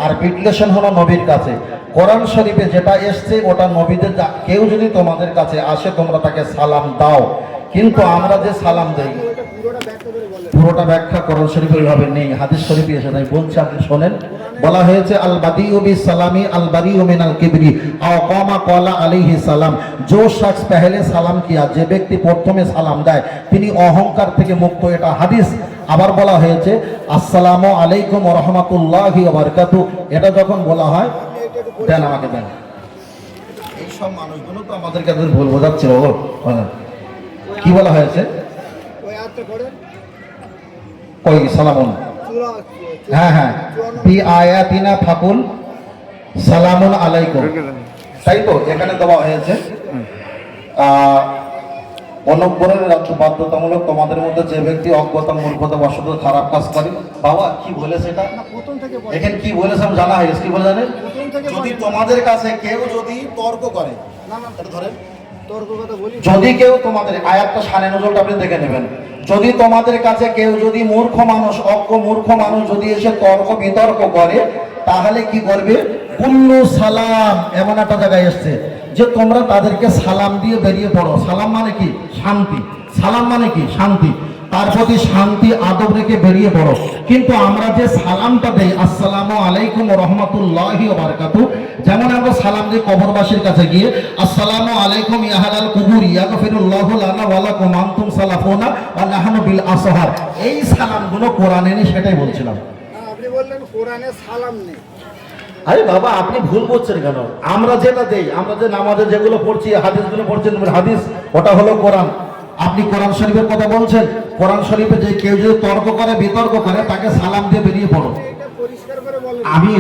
[SPEAKER 1] আর বিশ্লেষণ হলো নবীর কাছে। কোরআন শরীফে যেটা এসছে ওটা নবীদের, কেউ যদি তোমাদের কাছে আসে তোমরা তাকে সালাম দাও। কিন্তু আমরা যে সালাম দেই পুরোটা ব্যাখ্যা কোরআন শরীফে ওইভাবে নেই, হাদিস শরীফে এসে নাই। বলছি আপনি শোনেন, বলা হয়েছে আল বাদিউ বিস সালামি আল বারিউ মিনাল কিবরি আও কামা ক্বালা আলাইহি সালাম, जो शख्स पहले সালাম কিয়া, যে ব্যক্তি প্রথমে সালাম দেয় তিনি অহংকার থেকে মুক্ত, এটা হাদিস। আবার বলা হয়েছে আসসালামু আলাইকুম ওয়া রাহমাতুল্লাহি ওয়া বারাকাতুহু, এটা যখন বলা হয় দেন আমাকে দেন। এই সব মানুষগুলো তো আমাদের কাছে ভুল বোঝাচ্ছিল। কি বলা হয়েছে
[SPEAKER 2] ওই আয়াতটা পড়েন
[SPEAKER 1] কই সালামুন, হ্যাঁ হ্যাঁ, বি আয়াতিনা ফাকুল সালামুন আলাইকুম, তাই তো এখানে দেওয়া হয়েছে। অনুগ্রহের বাধ্যতামূলক তোমাদের মধ্যে যে ব্যক্তি অজ্ঞতা মূর্খতা বশত খারাপ কাজ করে। বাবা কি বলেছে এটা?
[SPEAKER 2] প্রথম থেকে
[SPEAKER 1] এখানে কি বলেছে আমি জানা হয়েছে, কি বলে জানেন? যদি তোমাদের কাছে কেউ যদি তর্ক করে,
[SPEAKER 2] না
[SPEAKER 1] ধরেন
[SPEAKER 2] তর্ক কথা বলি,
[SPEAKER 1] যদি কেউ তোমাদের, আয়াতটা শানে নজরটা আপনি দেখে নেবেন, যদি তোমাদের কাছে কেউ যদি মূর্খ মানুষ, অজ্ঞ মূর্খ মানুষ যদি এসে তর্ক বিতর্ক করে, তাহলে কি করবে? কুল্লু সালাম, এমন একটা জায়গায় এসছে যে তোমরা তাদেরকে সালাম দিয়ে বেরিয়ে পড়ো। সালাম মানে কি? শান্তি। সালাম মানে কি? শান্তি। তার প্রতি শান্তি আদব রেখে বেরিয়ে পড়ো। কিন্তু আমরা যে সালামটা দেই আসসালামু আলাইকুম ওয়া রাহমাতুল্লাহি ওয়া বারাকাতুহু, যেমন আমরা সালাম দিই কবরবাসীর কাছে গিয়ে আসসালামু আলাইকুম ইয়া আহলাল কুবুর ইয়াগফিরুল্লাহু লানা ওয়া লাকুম আনতুম সালাফুনা ওয়া নাহনু বিল আসহার, এই সালামগুলো কোরআনে নেই, সেটাই বলছিলাম।
[SPEAKER 2] আপনি বললেন কোরআনে সালাম নেই।
[SPEAKER 1] আরে বাবা আপনি ভুল করছেন কেন? আমরা যেটা দেই, আমরা যে নামাজে যেগুলো পড়ছি, হাদিসগুলো পড়ছেন, হাদিস ওটা হলো কোরআন। আপনি কোরআন শরীফের কথা বলছেন, কোরআন শরীফে যে কেউ যদি তর্ক করে বিতর্ক করে তাকে সালাম দিয়ে বেরিয়ে পড়ো। আমি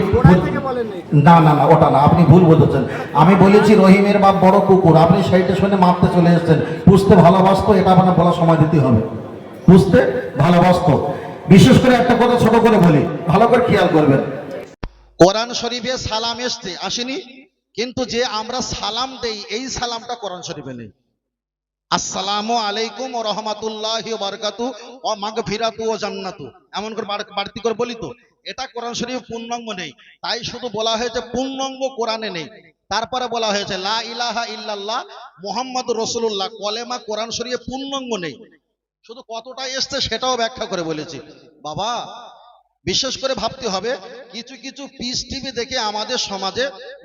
[SPEAKER 1] না না না ওটা না, আপনি ভুল বলেছেন। আমি বলেছি রহিমের বাপ বড় কুকুর, আপনি সেইটা শুনে মারতে চলে এসেছেন। বুঝতে ভালোবাসতো, এটা আপনার বলার সময় দিতে হবে। বুঝতে ভালোবাসতো। বিশেষ করে একটা কথা ছোট করে বলি, ভালো করে খেয়াল করবেন।
[SPEAKER 3] কোরআন শরীফে সালাম এসছে, আসেনি? কিন্তু যে আমরা সালাম দেই এই সালামটা কোরআন শরীফে নেই। আসসালামু আলাইকুম ওয়া রাহমাতুল্লাহি ওয়া বারাকাতু ওয়া মাগফিরাতু ওয়া জান্নাতু, এমন করে বাড়তি করে বলি তো, এটা কোরআন শরীফে পূর্ণাঙ্গ নেই। তাই শুধু বলা হয়েছে পূর্ণাঙ্গ কোরআনে নেই। তারপরে বলা হয়েছে লা ইলাহা ইল্লাল্লাহ মুহাম্মাদুর রাসূলুল্লাহ, কলেমা কোরআন শরীফে পূর্ণাঙ্গ নেই। শুধু কতটা এসছে সেটাও ব্যাখ্যা করে বলেছি। বাবা বিশেষ করে ভাবতে হবে, কিছু কিছু পিস টিভি দেখে আমাদের সমাজে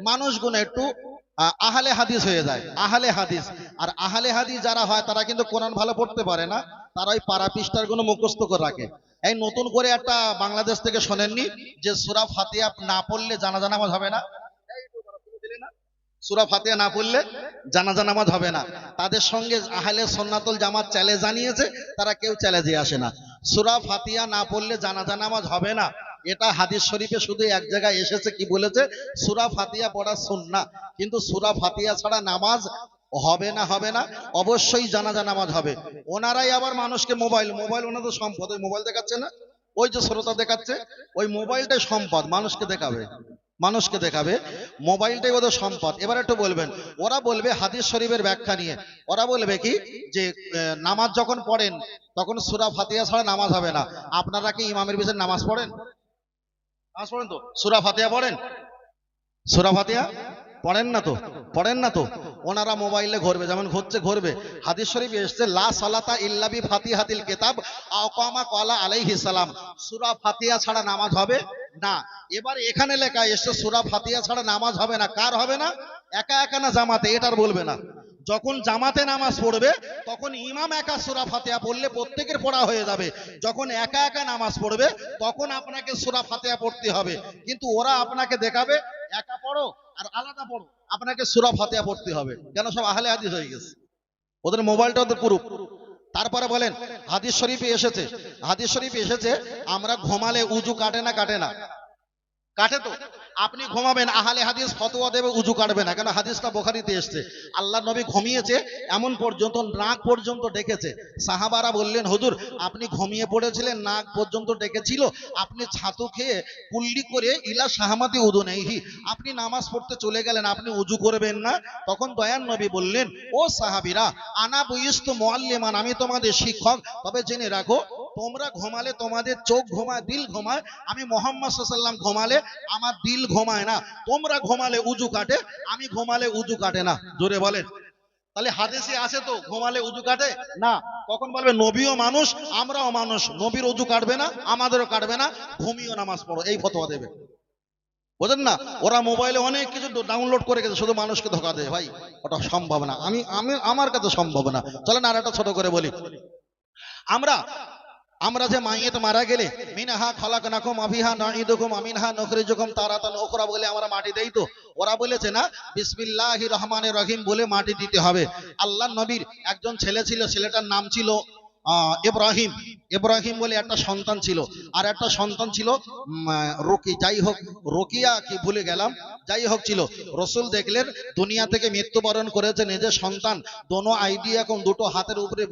[SPEAKER 3] মানুষগুলো একটু আহলে হাদিস হয়ে যায়, আহলে হাদিস। আর আহলে হাদিস যারা হয় তারা কিন্তু কোরআন ভালো পড়তে পারে না, তারা ওই পাড়া পৃষ্ঠার গুলো মুখস্থ করে রাখে। এই নতুন করে একটা বাংলাদেশ থেকে শোনেননি যে সূরা ফাতিহা না পড়লে জানাজা নামাজ হবে না? সূরা ফাতিহা না পড়লে জানাজা নামাজ হবে না। তাদের সঙ্গে আহলে সুন্নাতুল জামাত চ্যালেঞ্জ জানিয়েছে, তারা কেউ চ্যালেঞ্জে আসে না। সূরা ফাতিহা না পড়লে জানাজা নামাজ হবে না, এটা হাদিস শরীফে শুধু এক জায়গায় এসেছে, কি বলেছে? সূরা ফাতিহা পড়া সুন্নাহ, কিন্তু সূরা ফাতিহা ছাড়া নামাজ হবে না, হবে না, অবশ্যই জানাজা নামাজ হবে। ওনারাই আবার মানুষকে মোবাইল ওনাদের সম্পদ, ওই মোবাইল দেখাচ্ছে না, ওই যে শ্রোতা দেখাচ্ছে, ওই মোবাইলটাই সম্পদ, মানুষকে দেখাবে মোবাইলটাই ওদের সম্পদ। এবার একটু বলবেন, ওরা বলবে হাদিস শরীফের ব্যাখ্যা নিয়ে, ওরা বলবে কি যে নামাজ যখন পড়েন তখন সূরা ফাতিহা ছাড়া নামাজ হবে না। আপনারা কি ইমামের পিছনে নামাজ পড়েন? তো সূরা ফাতিহা পড়েন? সূরা ফাতিহা পড়েন না তো। ওনারা মোবাইলে ঘুরবে, যেমন ঘুরবে। হাদিস শরীফে এসেছে লা সালাতা ইল্লা বি ফাতিহাতিল কিতাব আও কামা ক্বালা আলাইহিস সালাম, সূরা ফাতিহা ছাড়া নামাজ হবে না। এবার এখানে লেখা এসেছে সূরা ফাতিহা ছাড়া নামাজ হবে না, কার হবে না? একা একা না জামাতে, এটার বলবে না। যখন জামাতে নামাজ পড়বে তখন ইমাম একা সূরা ফাতিহা পড়লে প্রত্যেকের পড়া হয়ে যাবে। যখন একা একা নামাজ পড়বে তখন আপনাকে সূরা ফাতিহা পড়তে হবে। কিন্তু ওরা আপনাকে দেখাবে একা পড়ো আর আলাদা পড়ো, আপনাকে সূরা ফাতিহা পড়তে হবে। কেন? সব আহলে হাদিস হয়ে গেছে, ওদের মোবাইলটা ওদের পুরো। তারপরে বলেন হাদিস শরীফে এসেছে আমরা ঘুমালে উজু কাটে না? কাটে তো। আপনি ঘুমাবেন, আহলে হাদিস ফতোয়া দেবে উজু কাটবে না, কেন? হাদিসটা বুখারীতে এসেছে। আল্লাহর নবী ঘুমিয়েছে, এমন পর্যন্ত নাক পর্যন্ত ডেকেছে। সাহাবারা বললেন হুজুর আপনি ঘুমিয়ে পড়েছিলেন, নাক পর্যন্ত ডেকেছিল, আপনি ছাতু খেয়ে কুল্লি করে ইলা শাহমাতি উযু নেহি, আপনি নামাজ পড়তে চলে গেলেন, আপনি উজু করবেন না? তখন দয়ার নবী বললেন, ও সাহাবীরা আনা বুইস্তু মুআল্লিমান, আমি তোমাদের শিক্ষক, তবে জেনে রাখো তোমরা ঘুমালে তোমাদের চোখ ঘুমায়, দিল ঘুমায়, আমি মুহাম্মদ সাল্লাল্লাহু আলাইহি ওয়াসাল্লাম ঘুমালে আমার দিল ঘুমায় না। তোমরা ঘুমালে উজু কাটে, আমি ঘুমালে উজু কাটে না। জোরে বলেন। তাহলে হাদিসে আছে তো ঘুমালে উজু কাটে না। কখন বলবে নবীও মানুষ আমরাও মানুষ, নবীর উজু কাটবে না, আমাদেরও কাটবে না, ঘুমিয়েও নামাজ পড়ো, এই ফতোয়া দেবে। বুঝেন না? ওরা মোবাইলে অনেক কিছু ডাউনলোড করে গেছে, শুধু মানুষকে ধোঁকা দেয়। ভাই ওটা সম্ভব না, আমার কাছে সম্ভব না। চলেন আর একটা ছোট করে বলি। আমরা যে মাইয়েত মারা গেলে মিনহা খালাকনাকুম আবিহা নাঈদুকুম আমিনহা নুখরিজুকুম তারাতান উখরা বলে আমরা মাটি দেই তো। ওরা বলেছে না বিসমিল্লাহির রহমানির রহিম বলে মাটি দিতে হবে। আল্লাহর নবীর একজন ছেলে ছিল, ছেলেটার নাম ছিল ইব্রাহিম বলে একটা সন্তান ছিল, আর একটা সন্তান ছিল রোকিয়া কি ভুলে গেলাম, যাই হোক ছিল। রসুল দেখলেন দুনিয়া থেকে মৃত্যুবরণ করেছে, নিজের সন্তান দোনো আইডি এখন দুটো হাতের উপরে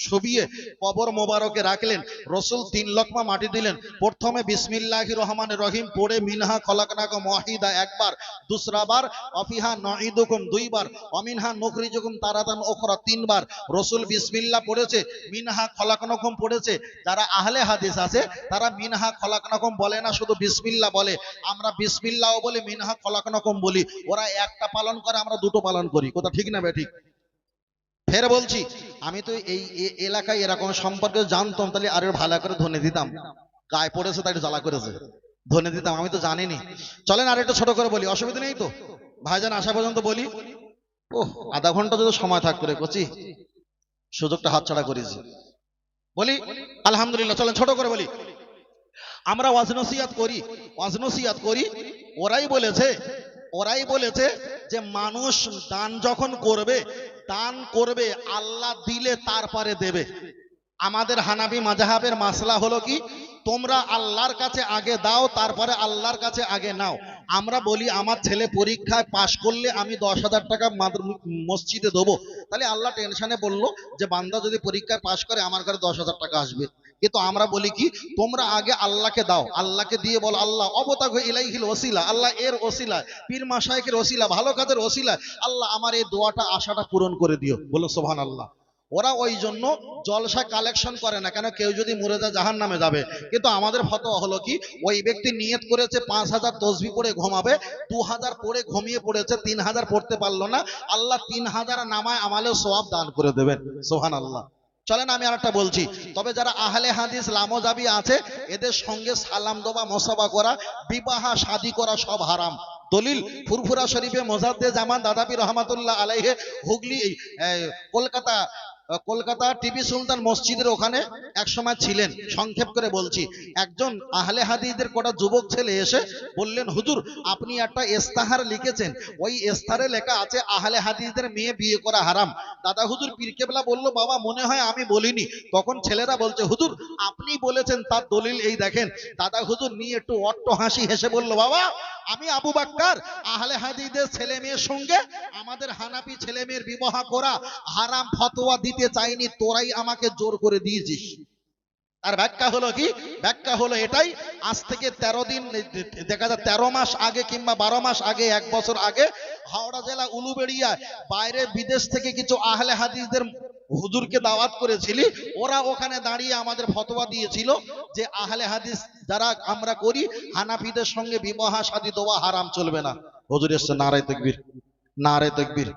[SPEAKER 3] শোভিয়ে কবর মোবারকে রাখলেন। রসুল 3 লোকমা মাটি দিলেন। প্রথমে বিসমিল্লাহির রহমানির রহিম পড়ে মিনহা খলাকনাকুম ওয়াহিদা একবার, দুসরাবার অফিহা নাঈদুকুম 2 বার, অমিনহা নুখরিজুকুম তারাতান উখরা 3 বার। রসুল বিসমিল্লাহ পড়েছে, মিনহা খলাকনাকুম পড়েছে। যারা আহলে হাদিস আছে তারা মিনহা খলাকনাকুম বলে না, শুধু বিসমিল্লাহ বলে। আমরা বিসমিল্লাহও বলি, মিনহা খলাকনাকুম বলি। ওরা একটা পালন করে, আমরা দুটো পালন করি। কথা ঠিক না বেঠিক? ফের বলছি, আমি তো এই এলাকায় এরকম সম্পর্কে জানতাম, তাহলে আরো ভালো করে ধনে দিতাম। গায়ে পড়েছে তাই জ্বালা করেছে, ধনে দিতাম, আমি তো জানিনি। চলেন আর একটু ছোট করে বলি, অসুবিধা নেই তো? ভাইজান আসা পর্যন্ত বলি। ওহ, আধা ঘন্টা যদি সময় থাকতো রে কচি, সুযোগটা হাতছাড়া করেছি। বলি আলহামদুলিল্লাহ। চলেন ছোট করে বলি। আমরা ওয়াজ নসিহত করি। ওরাই বলেছে যে মানুষ দান যখন করবে, দান করবে আল্লাহ দিলে তারপরে দেবে। আমাদের হানাফি মাযহাবের মাসলা হলো কি, তোমরা আল্লাহর কাছে আগে দাও, তারপরে আল্লাহর কাছে আগে নাও।
[SPEAKER 4] আমরা বলি আমার ছেলে পরীক্ষায় পাশ করলে আমি 10,000 টাকা মসজিদে দেবো, তাহলে আল্লাহ টেনশনে বললো যে বান্দা যদি পরীক্ষায় পাশ করে আমার ঘরে 10,000 টাকা আসবে। কিন্তু আমরা বলি কি, তোমরা আগে আল্লাহকে দাও, আল্লাহকে দিয়ে বলো আল্লাহ অবতাগ ইলাইহিল ওসিলা, আল্লাহ এর ওসিলা, পীর মাশায়েখের ওসিলা, ভালো কাজের ওসিলা আল্লাহ আমার এই দোয়াটা আশাটা পূরণ করে দিও, বলো সুবহানাল্লাহ। ওরা ওই জন্য জলসা কালেকশন করে না, কেন কেউ যদি মরে যায় জাহান্নামে যাবে। কিন্তু আমাদের ফতোয়া হলো কি, ওই ব্যক্তি নিয়ত করেছে 5,000 তসবিহ পড়ে ঘুমাবে, 2,000 পড়ে ঘুমিয়ে পড়েছে, 3,000 পড়তে পারলো না, আল্লাহ 3,000 নামায় আমালেও সওয়াব দান করে দেবেন, সুবহানাল্লাহ। চলেন আমি আরেকটা বলছি, তবে যারা আহলে হাদিস লামোজাবি আছে এদের সঙ্গে সালাম দেওয়া, মোসাফা করা, বিবাহ শাদী করা সব হারাম। দলিল ফুরফুরা শরীফে মোজাদ্দেদ জামান দাদাপীর রহমাতুল্লাহ আলাইহি হুগলি কলকাতা টিপি সুলতান মসজিদের ওখানে এক সময় ছিলেন। সংক্ষেপ করে বলছি, একজন আহলে হাদিসদের কটা যুবক ছেলে এসে বললেন, হুজুর আপনি একটা ইস্তাহার লিখেছেন, ওই ইস্তাহারে লেখা আছে আহলে হাদিসদের মেয়ে বিয়ে করা হারাম। দাদা হুজুর পীর কেবলা বলল, বাবা মনে হয় আমি বলিনি। তখন ছেলেরা বলছে, হুজুর আপনি বলেছেন, তার দলিল এই দেখেন। দাদা হুজুর নিয়ে একটু অট্ট হাসি হেসে বলল, বাবা আমি আবু বাক্কার আহলে হাদিসদের ছেলে মেয়ের সঙ্গে আমাদের হানাফি ছেলে মেয়ের বিবাহ করা হারাম ফতোয়া দিতে চাইনি, তোরাই আমাকে জোর করে দিয়েছিস। আর ব্যাখ্যা হলো কি, ব্যাখ্যা হলো এটাই, আজ থেকে 13 দিন দেখা যায় 13 মাস আগে কিংবা 12 মাস আগে, 1 বছর আগে হাওড়া জেলা উলুবেড়িয়ায় বাইরে বিদেশ থেকে কিছু আহলে হাদিসদের হুজুরকে দাওয়াত করেছিলি, ওরা ওখানে দাঁড়িয়ে আমাদের ফতোয়া দিয়েছিল যে আহলে হাদিস যারা আমরা করি হানাফিদের সঙ্গে বিবাহ শাদী দেওয়া হারাম, চলবে না। হুজুর এসছে, নারায়ে তাকবীর, নারায়ে তাকবীর।